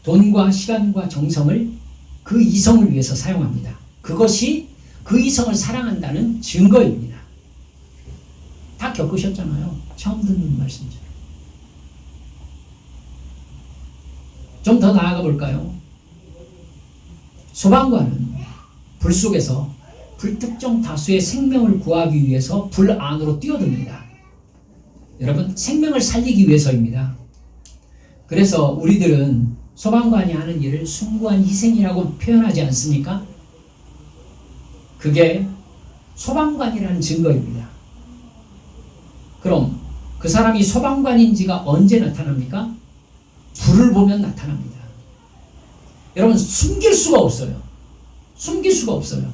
돈과 시간과 정성을 그 이성을 위해서 사용합니다. 그것이 그 이성을 사랑한다는 증거입니다. 다 겪으셨잖아요. 처음 듣는 말씀이죠. 좀 더 나아가 볼까요? 소방관은 불 속에서 불특정 다수의 생명을 구하기 위해서 불 안으로 뛰어듭니다. 여러분, 생명을 살리기 위해서입니다. 그래서 우리들은 소방관이 하는 일을 숭고한 희생이라고 표현하지 않습니까? 그게 소방관이라는 증거입니다. 그럼 그 사람이 소방관인지가 언제 나타납니까? 불을 보면 나타납니다. 여러분, 숨길 수가 없어요. 숨길 수가 없어요.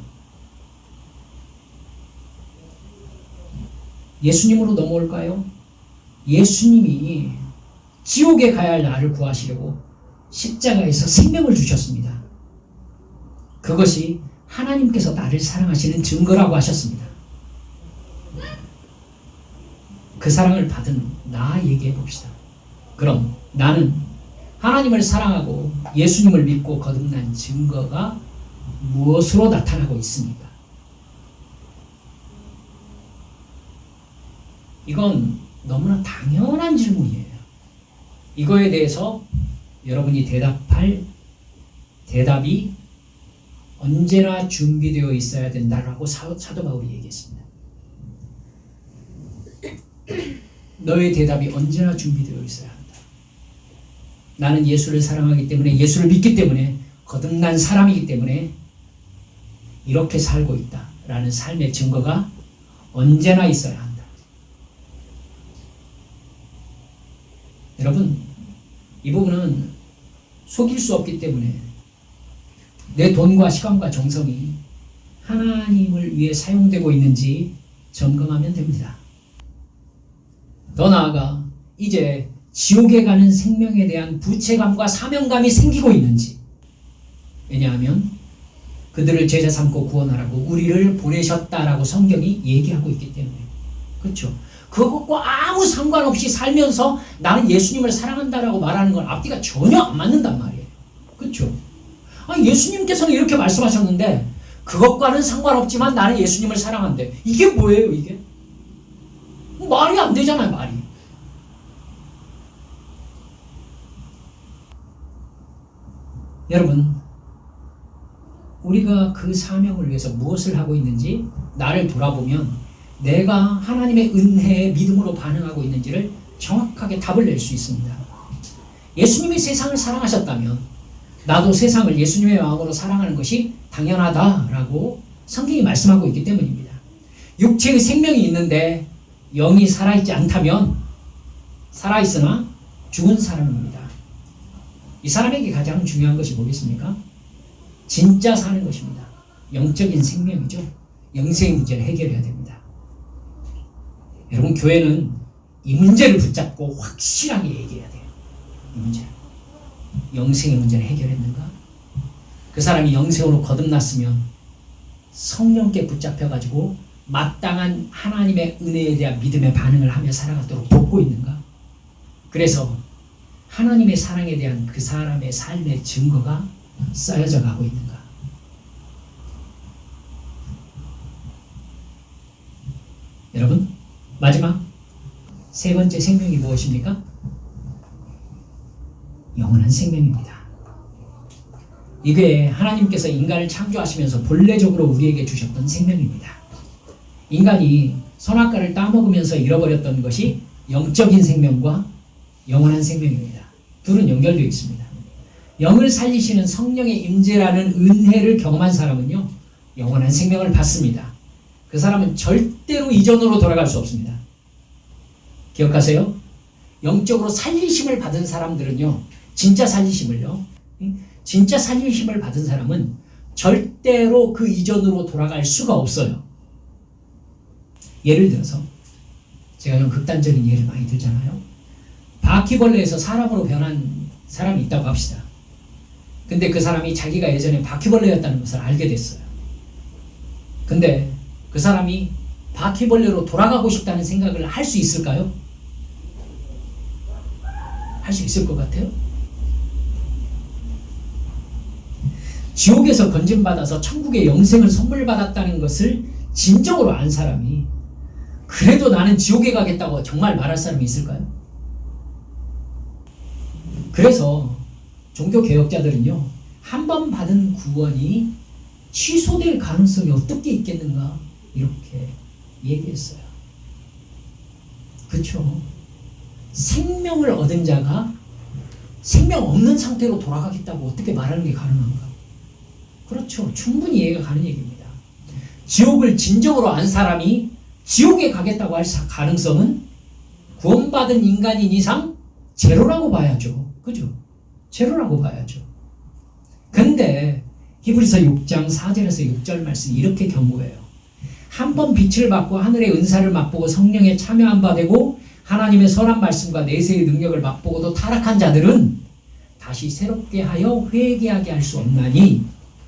예수님으로 넘어올까요? 예수님이 지옥에 가야 할 나를 구하시려고 십자가에서 생명을 주셨습니다. 그것이 하나님께서 나를 사랑하시는 증거라고 하셨습니다. 그 사랑을 받은 나 얘기해 봅시다. 그럼 나는 하나님을 사랑하고 예수님을 믿고 거듭난 증거가 무엇으로 나타나고 있습니까? 이건 너무나 당연한 질문이에요. 이거에 대해서 여러분이 대답할 대답이 언제나 준비되어 있어야 된다라고 사도 바울이 얘기했습니다. 너의 대답이 언제나 준비되어 있어야 한다. 나는 예수를 사랑하기 때문에, 예수를 믿기 때문에, 거듭난 사람이기 때문에 이렇게 살고 있다라는 삶의 증거가 언제나 있어야 한다. 여러분, 이 부분은 속일 수 없기 때문에 내 돈과 시간과 정성이 하나님을 위해 사용되고 있는지 점검하면 됩니다. 더 나아가 이제 지옥에 가는 생명에 대한 부채감과 사명감이 생기고 있는지. 왜냐하면 그들을 제자 삼고 구원하라고 우리를 보내셨다라고 성경이 얘기하고 있기 때문에. 그렇죠? 그것과 아무 상관없이 살면서 나는 예수님을 사랑한다라고 말하는 건 앞뒤가 전혀 안 맞는단 말이에요. 그렇죠? 아니, 예수님께서는 이렇게 말씀하셨는데 그것과는 상관없지만 나는 예수님을 사랑한대. 이게 뭐예요, 이게? 말이 안 되잖아요, 말이. 여러분, 우리가 그 사명을 위해서 무엇을 하고 있는지 나를 돌아보면 내가 하나님의 은혜에 믿음으로 반응하고 있는지를 정확하게 답을 낼 수 있습니다. 예수님이 세상을 사랑하셨다면 나도 세상을 예수님의 마음으로 사랑하는 것이 당연하다라고 성경이 말씀하고 있기 때문입니다. 육체의 생명이 있는데 영이 살아있지 않다면 살아있으나 죽은 사람입니다. 이 사람에게 가장 중요한 것이 뭐겠습니까? 진짜 사는 것입니다. 영적인 생명이죠. 영생의 문제를 해결해야 됩니다. 여러분, 교회는 이 문제를 붙잡고 확실하게 얘기해야 돼요. 이 문제. 영생의 문제를 해결했는가? 그 사람이 영생으로 거듭났으면 성령께 붙잡혀가지고 마땅한 하나님의 은혜에 대한 믿음의 반응을 하며 살아가도록 돕고 있는가? 그래서 하나님의 사랑에 대한 그 사람의 삶의 증거가 쌓여져 가고 있는가? 여러분, 마지막 세 번째 생명이 무엇입니까? 영원한 생명입니다. 이게 하나님께서 인간을 창조하시면서 본래적으로 우리에게 주셨던 생명입니다. 인간이 선악과를 따먹으면서 잃어버렸던 것이 영적인 생명과 영원한 생명입니다. 둘은 연결되어 있습니다. 영을 살리시는 성령의 임재라는 은혜를 경험한 사람은요, 영원한 생명을 받습니다. 그 사람은 절대로 이전으로 돌아갈 수 없습니다. 기억하세요? 영적으로 살리심을 받은 사람들은요, 진짜 살리심을요, 진짜 살리심을 받은 사람은 절대로 그 이전으로 돌아갈 수가 없어요. 예를 들어서 제가 좀 극단적인 예를 많이 들잖아요. 바퀴벌레에서 사람으로 변한 사람이 있다고 합시다. 근데 그 사람이 자기가 예전에 바퀴벌레였다는 것을 알게 됐어요. 근데 그 사람이 바퀴벌레로 돌아가고 싶다는 생각을 할 수 있을까요? 할 수 있을 것 같아요? 지옥에서 건짐받아서 천국의 영생을 선물 받았다는 것을 진정으로 안 사람이 그래도 나는 지옥에 가겠다고 정말 말할 사람이 있을까요? 그래서 종교개혁자들은요, 한 번 받은 구원이 취소될 가능성이 어떻게 있겠는가 이렇게 얘기했어요. 그렇죠? 생명을 얻은 자가 생명 없는 상태로 돌아가겠다고 어떻게 말하는 게 가능한가? 그렇죠. 충분히 이해가 가는 얘기입니다. 지옥을 진정으로 안 사람이 지옥에 가겠다고 할 가능성은 구원받은 인간인 이상 제로라고 봐야죠. 그죠? 제로라고 봐야죠. 근데 히브리서 6장 4절에서 6절 말씀이 이렇게 경고해요. 한 번 빛을 받고 하늘의 은사를 맛보고 성령에 참여한 바 되고 하나님의 선한 말씀과 내세의 능력을 맛보고도 타락한 자들은 다시 새롭게 하여 회개하게 할 수 없나니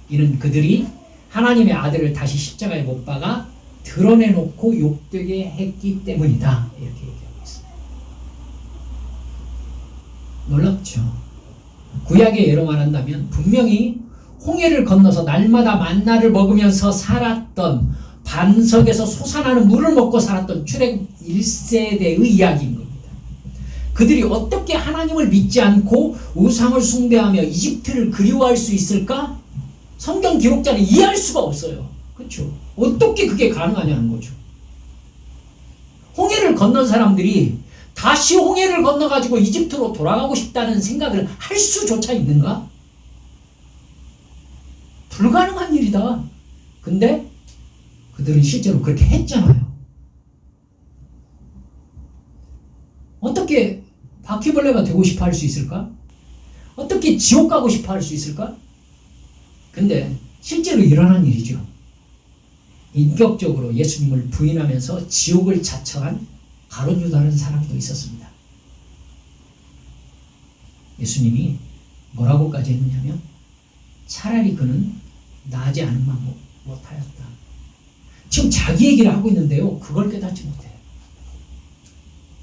이는 그들이 하나님의 아들을 다시 십자가에 못 박아 드러내놓고 욕되게 했기 때문이다. 이렇게 얘기하고 있습니다. 놀랍죠? 구약의 예로 말한다면 분명히 홍해를 건너서 날마다 만나를 먹으면서 살았던 반석에서 솟아나는 물을 먹고 살았던 출애굽 1세대의 이야기인 겁니다. 그들이 어떻게 하나님을 믿지 않고 우상을 숭배하며 이집트를 그리워할 수 있을까? 성경 기록자는 이해할 수가 없어요. 그렇죠? 어떻게 그게 가능하냐는 거죠. 홍해를 건넌 사람들이 다시 홍해를 건너가지고 이집트로 돌아가고 싶다는 생각을 할 수조차 있는가? 불가능한 일이다. 근데 그들은 실제로 그렇게 했잖아요. 어떻게 바퀴벌레가 되고 싶어 할 수 있을까? 어떻게 지옥 가고 싶어 할 수 있을까? 근데 실제로 일어난 일이죠. 인격적으로 예수님을 부인하면서 지옥을 자처한 가룟 유다라는 사람도 있었습니다. 예수님이 뭐라고까지 했느냐면 차라리 그는 나지 않음만 못하였다. 지금 자기 얘기를 하고 있는데요. 그걸 깨닫지 못해요.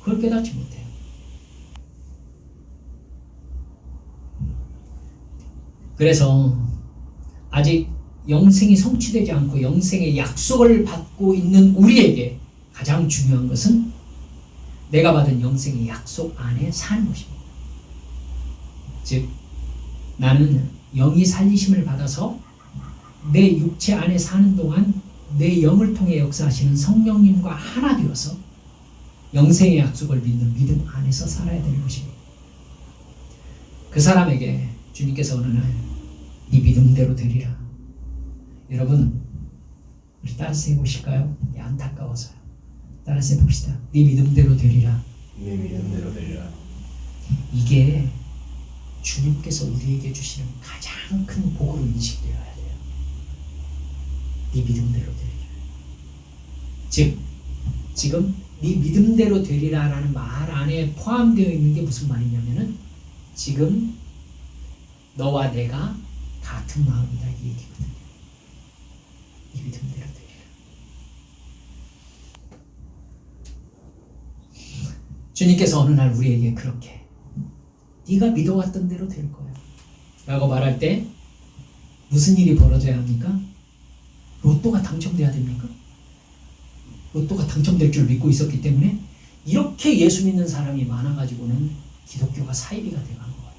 그걸 깨닫지 못해요. 그래서 아직 영생이 성취되지 않고 영생의 약속을 받고 있는 우리에게 가장 중요한 것은 내가 받은 영생의 약속 안에 사는 것입니다. 즉 나는 영이 살리심을 받아서 내 육체 안에 사는 동안 내 영을 통해 역사하시는 성령님과 하나 되어서 영생의 약속을 믿는 믿음 안에서 살아야 되는 것입니다. 그 사람에게 주님께서 어느 날 네 믿음대로 되리라. 여러분 우리 따라서 해보실까요? 안타까워서요. 따라서 해봅시다. 네 믿음대로 되리라. 네 믿음대로 되리라. 이게 주님께서 우리에게 주시는 가장 큰 복으로 인식되어야 돼요. 네 믿음대로 되리라. 즉 지금 네 믿음대로 되리라라는 말 안에 포함되어 있는 게 무슨 말이냐면은 지금 너와 내가 같은 마음이다 이 얘기거든요. 네 믿음대로 되리라. 주님께서 어느 날 우리에게 그렇게 네가 믿어왔던 대로 될 거야 라고 말할 때 무슨 일이 벌어져야 합니까? 로또가 당첨돼야 됩니까? 로또가 당첨될 줄 믿고 있었기 때문에 이렇게 예수 믿는 사람이 많아가지고는 기독교가 사이비가 돼간 거예요.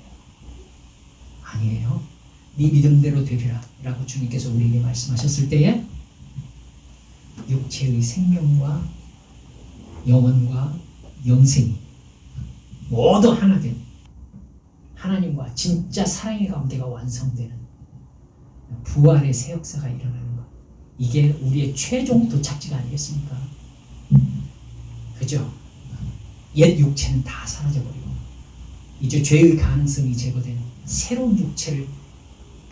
아니에요. 네 믿음대로 되리라 라고 주님께서 우리에게 말씀하셨을 때에 육체의 생명과 영혼과 영생이 모두 하나 된 하나님과 진짜 사랑의 관계가 완성되는 부활의 새 역사가 일어나는 것. 이게 우리의 최종 도착지가 아니겠습니까? 그죠? 옛 육체는 다 사라져버리고 이제 죄의 가능성이 제거된 새로운 육체를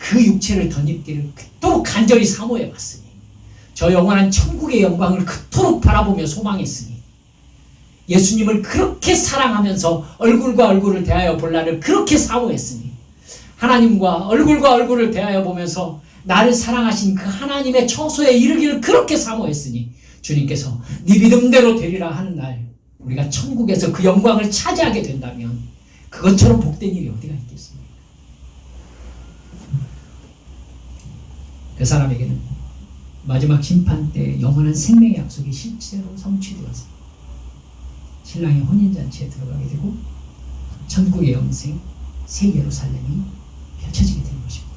그 육체를 덧입기를 그토록 간절히 사모해봤으니 저 영원한 천국의 영광을 그토록 바라보며 소망했으니 예수님을 그렇게 사랑하면서 얼굴과 얼굴을 대하여 볼 날을 그렇게 사모했으니 하나님과 얼굴과 얼굴을 대하여 보면서 나를 사랑하신 그 하나님의 처소에 이르기를 그렇게 사모했으니 주님께서 네 믿음대로 되리라 하는 날 우리가 천국에서 그 영광을 차지하게 된다면 그것처럼 복된 일이 어디가 있겠습니까? 그 사람에게는 마지막 심판 때 영원한 생명의 약속이 실제로 성취되어서 신랑의 혼인잔치에 들어가게 되고 천국의 영생 새 예루살렘이 펼쳐지게 되는 것입니다.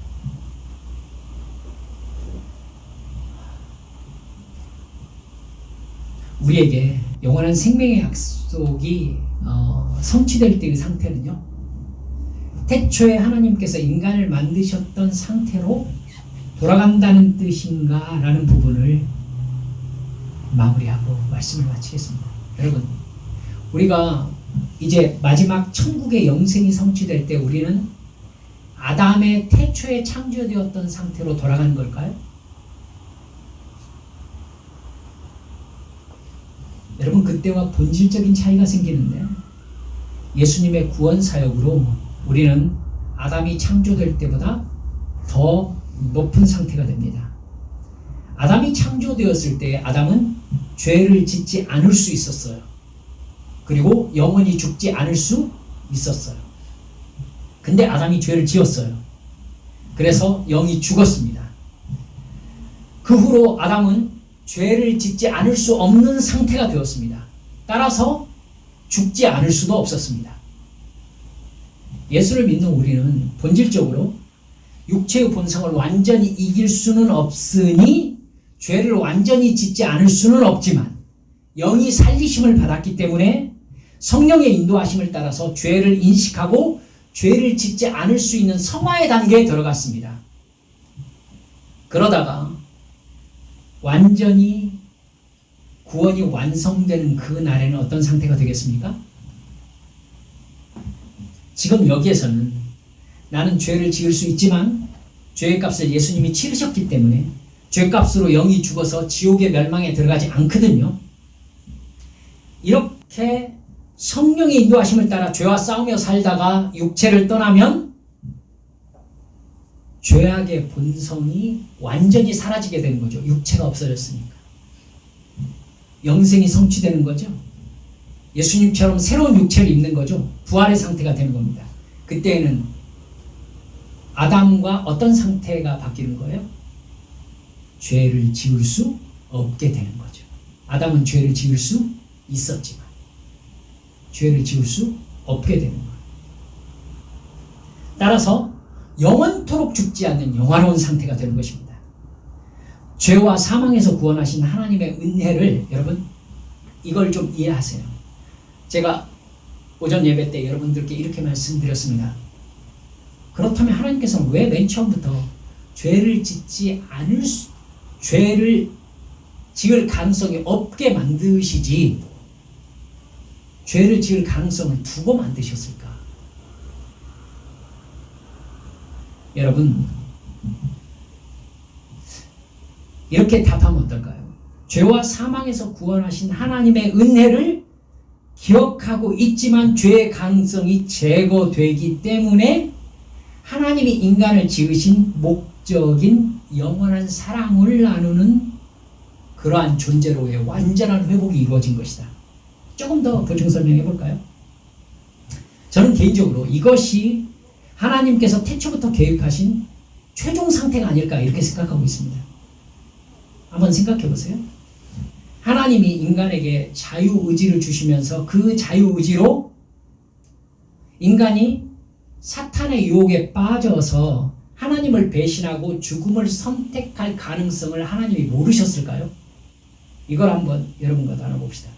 우리에게 영원한 생명의 약속이 성취될 때의 상태는요, 태초에 하나님께서 인간을 만드셨던 상태로 돌아간다는 뜻인가 라는 부분을 마무리하고 말씀을 마치겠습니다. 여러분, 우리가 이제 마지막 천국의 영생이 성취될 때 우리는 아담의 태초에 창조되었던 상태로 돌아가는 걸까요? 여러분, 그때와 본질적인 차이가 생기는데 예수님의 구원 사역으로 우리는 아담이 창조될 때보다 더 높은 상태가 됩니다. 아담이 창조되었을 때 아담은 죄를 짓지 않을 수 있었어요. 그리고 영원히 죽지 않을 수 있었어요. 근데 아담이 죄를 지었어요. 그래서 영이 죽었습니다. 그 후로 아담은 죄를 짓지 않을 수 없는 상태가 되었습니다. 따라서 죽지 않을 수도 없었습니다. 예수를 믿는 우리는 본질적으로 육체의 본성을 완전히 이길 수는 없으니 죄를 완전히 짓지 않을 수는 없지만 영이 살리심을 받았기 때문에 성령의 인도하심을 따라서 죄를 인식하고 죄를 짓지 않을 수 있는 성화의 단계에 들어갔습니다. 그러다가 완전히 구원이 완성되는 그 날에는 어떤 상태가 되겠습니까? 지금 여기에서는 나는 죄를 지을 수 있지만 죄의 값을 예수님이 치르셨기 때문에 죄값으로 영이 죽어서 지옥의 멸망에 들어가지 않거든요. 이렇게 성령의 인도하심을 따라 죄와 싸우며 살다가 육체를 떠나면 죄악의 본성이 완전히 사라지게 되는 거죠. 육체가 없어졌으니까. 영생이 성취되는 거죠. 예수님처럼 새로운 육체를 입는 거죠. 부활의 상태가 되는 겁니다. 그때는 아담과 어떤 상태가 바뀌는 거예요? 죄를 지을 수 없게 되는 거죠. 아담은 죄를 지을 수 있었지만 죄를 지을 수 없게 되는 거예요. 따라서 영원토록 죽지 않는 영화로운 상태가 되는 것입니다. 죄와 사망에서 구원하신 하나님의 은혜를 여러분 이걸 좀 이해하세요. 제가 오전 예배 때 여러분들께 이렇게 말씀드렸습니다. 그렇다면 하나님께서는 왜 맨 처음부터 죄를 지을 가능성이 없게 만드시지 죄를 지을 가능성을 두고 만드셨을까? 여러분 이렇게 답하면 어떨까요? 죄와 사망에서 구원하신 하나님의 은혜를 기억하고 있지만 죄의 가능성이 제거되기 때문에 하나님이 인간을 지으신 목적인 영원한 사랑을 나누는 그러한 존재로의 완전한 회복이 이루어진 것이다. 조금 더 보충 설명해 볼까요? 저는 개인적으로 이것이 하나님께서 태초부터 계획하신 최종 상태가 아닐까 이렇게 생각하고 있습니다. 한번 생각해 보세요. 하나님이 인간에게 자유의지를 주시면서 그 자유의지로 인간이 사탄의 유혹에 빠져서 하나님을 배신하고 죽음을 선택할 가능성을 하나님이 모르셨을까요? 이걸 한번 여러분과 나눠봅시다.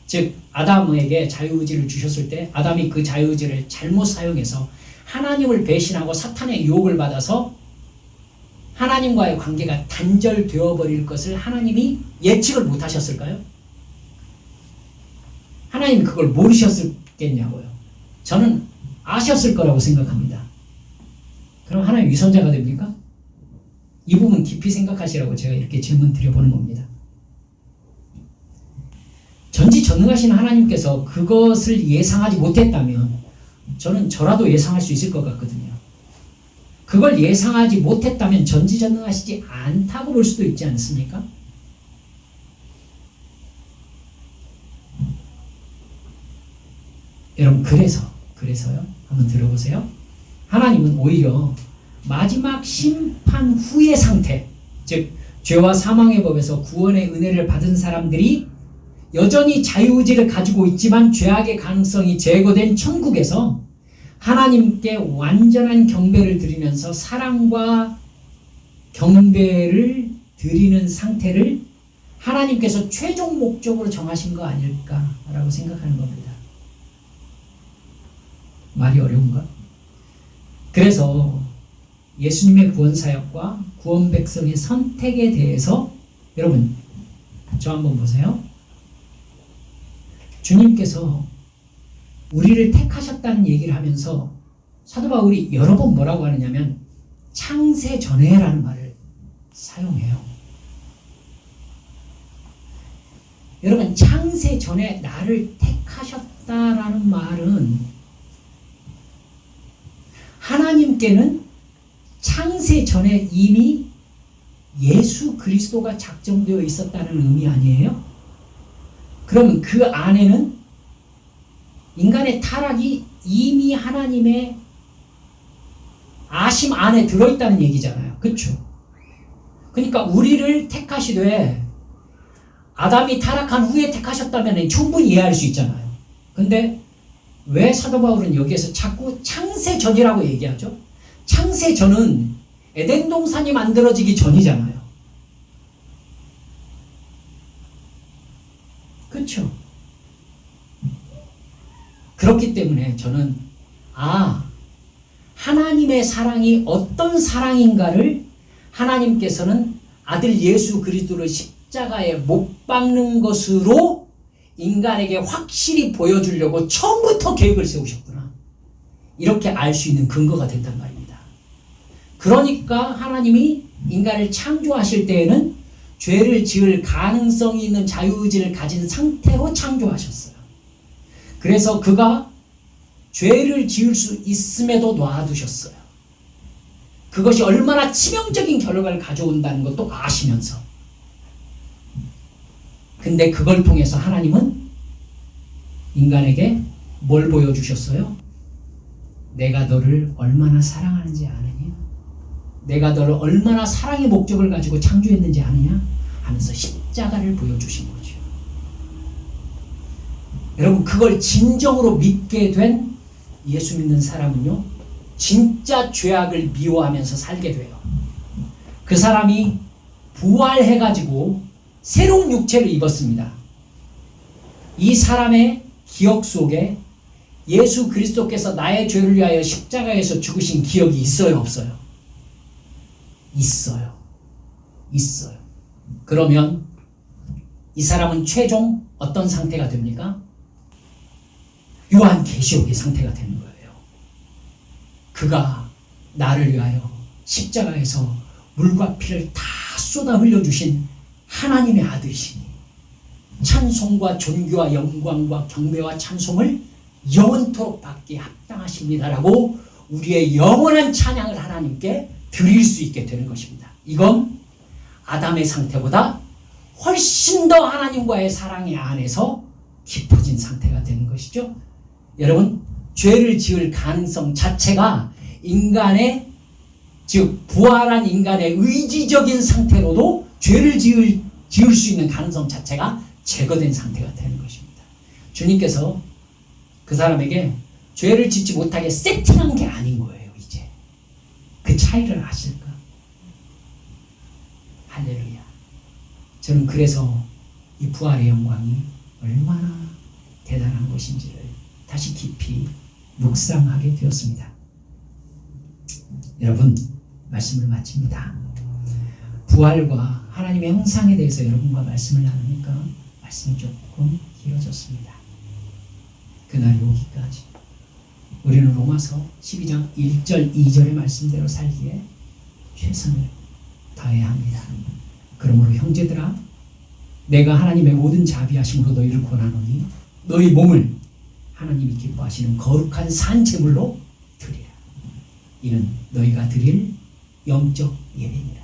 즉 아담에게 자유의지를 주셨을 때 아담이 그 자유의지를 잘못 사용해서 하나님을 배신하고 사탄의 유혹을 받아서 하나님과의 관계가 단절되어 버릴 것을 하나님이 예측을 못하셨을까요? 하나님 그걸 모르셨겠냐고요. 저는 아셨을 거라고 생각합니다. 그럼 하나님 위선자가 됩니까? 이 부분 깊이 생각하시라고 제가 이렇게 질문 드려보는 겁니다. 전지전능하신 하나님께서 그것을 예상하지 못했다면 저는 저라도 예상할 수 있을 것 같거든요. 그걸 예상하지 못했다면 전지전능하시지 않다고 볼 수도 있지 않습니까? 여러분 그래서요. 한번 들어보세요. 하나님은 오히려 마지막 심판 후의 상태, 즉 죄와 사망의 법에서 구원의 은혜를 받은 사람들이 여전히 자유의지를 가지고 있지만 죄악의 가능성이 제거된 천국에서 하나님께 완전한 경배를 드리면서 사랑과 경배를 드리는 상태를 하나님께서 최종 목적으로 정하신 거 아닐까라고 생각하는 겁니다. 말이 어려운가? 그래서 예수님의 구원사역과 구원 백성의 선택에 대해서 여러분 저 한번 보세요. 주님께서 우리를 택하셨다는 얘기를 하면서 사도 바울이 여러 번 뭐라고 하느냐면 창세 전에라는 말을 사용해요. 여러분 창세 전에 나를 택하셨다라는 말은 하나님께는 창세 전에 이미 예수 그리스도가 작정되어 있었다는 의미 아니에요? 그러면 그 안에는 인간의 타락이 이미 하나님의 아심 안에 들어있다는 얘기잖아요. 그렇죠? 그러니까 우리를 택하시되 아담이 타락한 후에 택하셨다면 충분히 이해할 수 있잖아요. 근데 왜 사도 바울은 여기에서 자꾸 창세전이라고 얘기하죠? 창세전은 에덴 동산이 만들어지기 전이잖아요. 그렇죠? 그렇기 때문에 저는 하나님의 사랑이 어떤 사랑인가를 하나님께서는 아들 예수 그리스도를 십자가에 못 박는 것으로 인간에게 확실히 보여주려고 처음부터 계획을 세우셨구나. 이렇게 알 수 있는 근거가 됐단 말입니다. 그러니까 하나님이 인간을 창조하실 때에는 죄를 지을 가능성이 있는 자유의지를 가진 상태로 창조하셨어요. 그래서 그가 죄를 지을 수 있음에도 놔두셨어요. 그것이 얼마나 치명적인 결과를 가져온다는 것도 아시면서. 근데 그걸 통해서 하나님은 인간에게 뭘 보여주셨어요? 내가 너를 얼마나 사랑하는지 아느냐? 내가 너를 얼마나 사랑의 목적을 가지고 창조했는지 아느냐? 하면서 십자가를 보여주신 거죠. 여러분, 그걸 진정으로 믿게 된 예수 믿는 사람은요, 진짜 죄악을 미워하면서 살게 돼요. 그 사람이 부활해가지고 새로운 육체를 입었습니다. 이 사람의 기억 속에 예수 그리스도께서 나의 죄를 위하여 십자가에서 죽으신 기억이 있어요, 없어요? 있어요. 있어요. 그러면 이 사람은 최종 어떤 상태가 됩니까? 요한계시록의 상태가 되는 거예요. 그가 나를 위하여 십자가에서 물과 피를 다 쏟아 흘려주신 하나님의 아들이시니 찬송과 존귀와 영광과 경배와 찬송을 영원토록 받기에 합당하십니다라고 우리의 영원한 찬양을 하나님께 드릴 수 있게 되는 것입니다. 이건 아담의 상태보다 훨씬 더 하나님과의 사랑의 안에서 깊어진 상태가 되는 것이죠. 여러분, 죄를 지을 가능성 자체가 인간의, 즉 부활한 인간의 의지적인 상태로도 죄를 지을 수 있는 가능성 자체가 제거된 상태가 되는 것입니다. 주님께서 그 사람에게 죄를 짓지 못하게 세팅한 게 아닌 거예요. 이제 그 차이를 아실까? 할렐루야. 저는 그래서 이 부활의 영광이 얼마나 대단한 것인지를 다시 깊이 묵상하게 되었습니다. 여러분, 말씀을 마칩니다. 부활과 하나님의 형상에 대해서 여러분과 말씀을 나누니까 말씀이 조금 길어졌습니다. 그날 여기까지. 우리는 로마서 12장 1절 2절의 말씀대로 살기에 최선을 다해야 합니다. 그러므로 형제들아, 내가 하나님의 모든 자비하심으로 너희를 권하노니 너희 몸을 하나님이 기뻐하시는 거룩한 산제물로 드리라. 이는 너희가 드릴 영적 예배니라.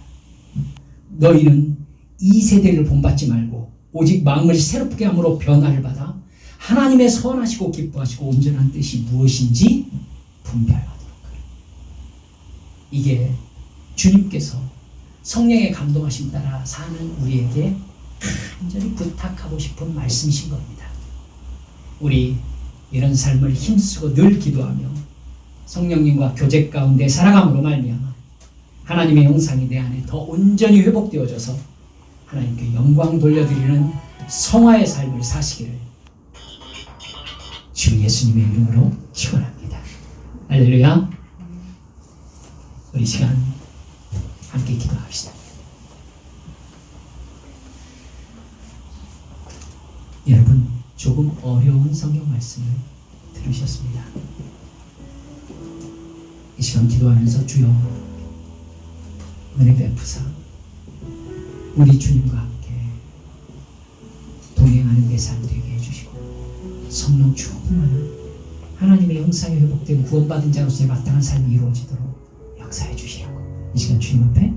너희는 이 세대를 본받지 말고 오직 마음을 새롭게 함으로 변화를 받아 하나님의 선하시고 기뻐하시고 온전한 뜻이 무엇인지 분별하도록 하라. 이게 주님께서 성령의 감동하심 따라 사는 우리에게 간절히 부탁하고 싶은 말씀이신 겁니다. 우리 이런 삶을 힘쓰고 늘 기도하며 성령님과 교제 가운데 살아감으로 말미암아 하나님의 형상이 내 안에 더 온전히 회복되어져서 하나님께 영광 돌려드리는 성화의 삶을 사시기를 주 예수님의 이름으로 축원합니다. 할렐루야. 우리 시간 함께 기도합시다. 여러분, 조금 어려운 성경 말씀을 들으셨습니다. 이 시간 기도하면서 주여 은혜 베푸사 우리 주님과 함께 동행하는 내 삶 되게 해주시고 성령 충만한 하나님의 형상에 회복된 구원받은 자로서의 마땅한 삶이 이루어지도록 역사해 주시라고 이 시간 주님 앞에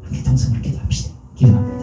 함께 동성을 기도합시다. 기도합니다.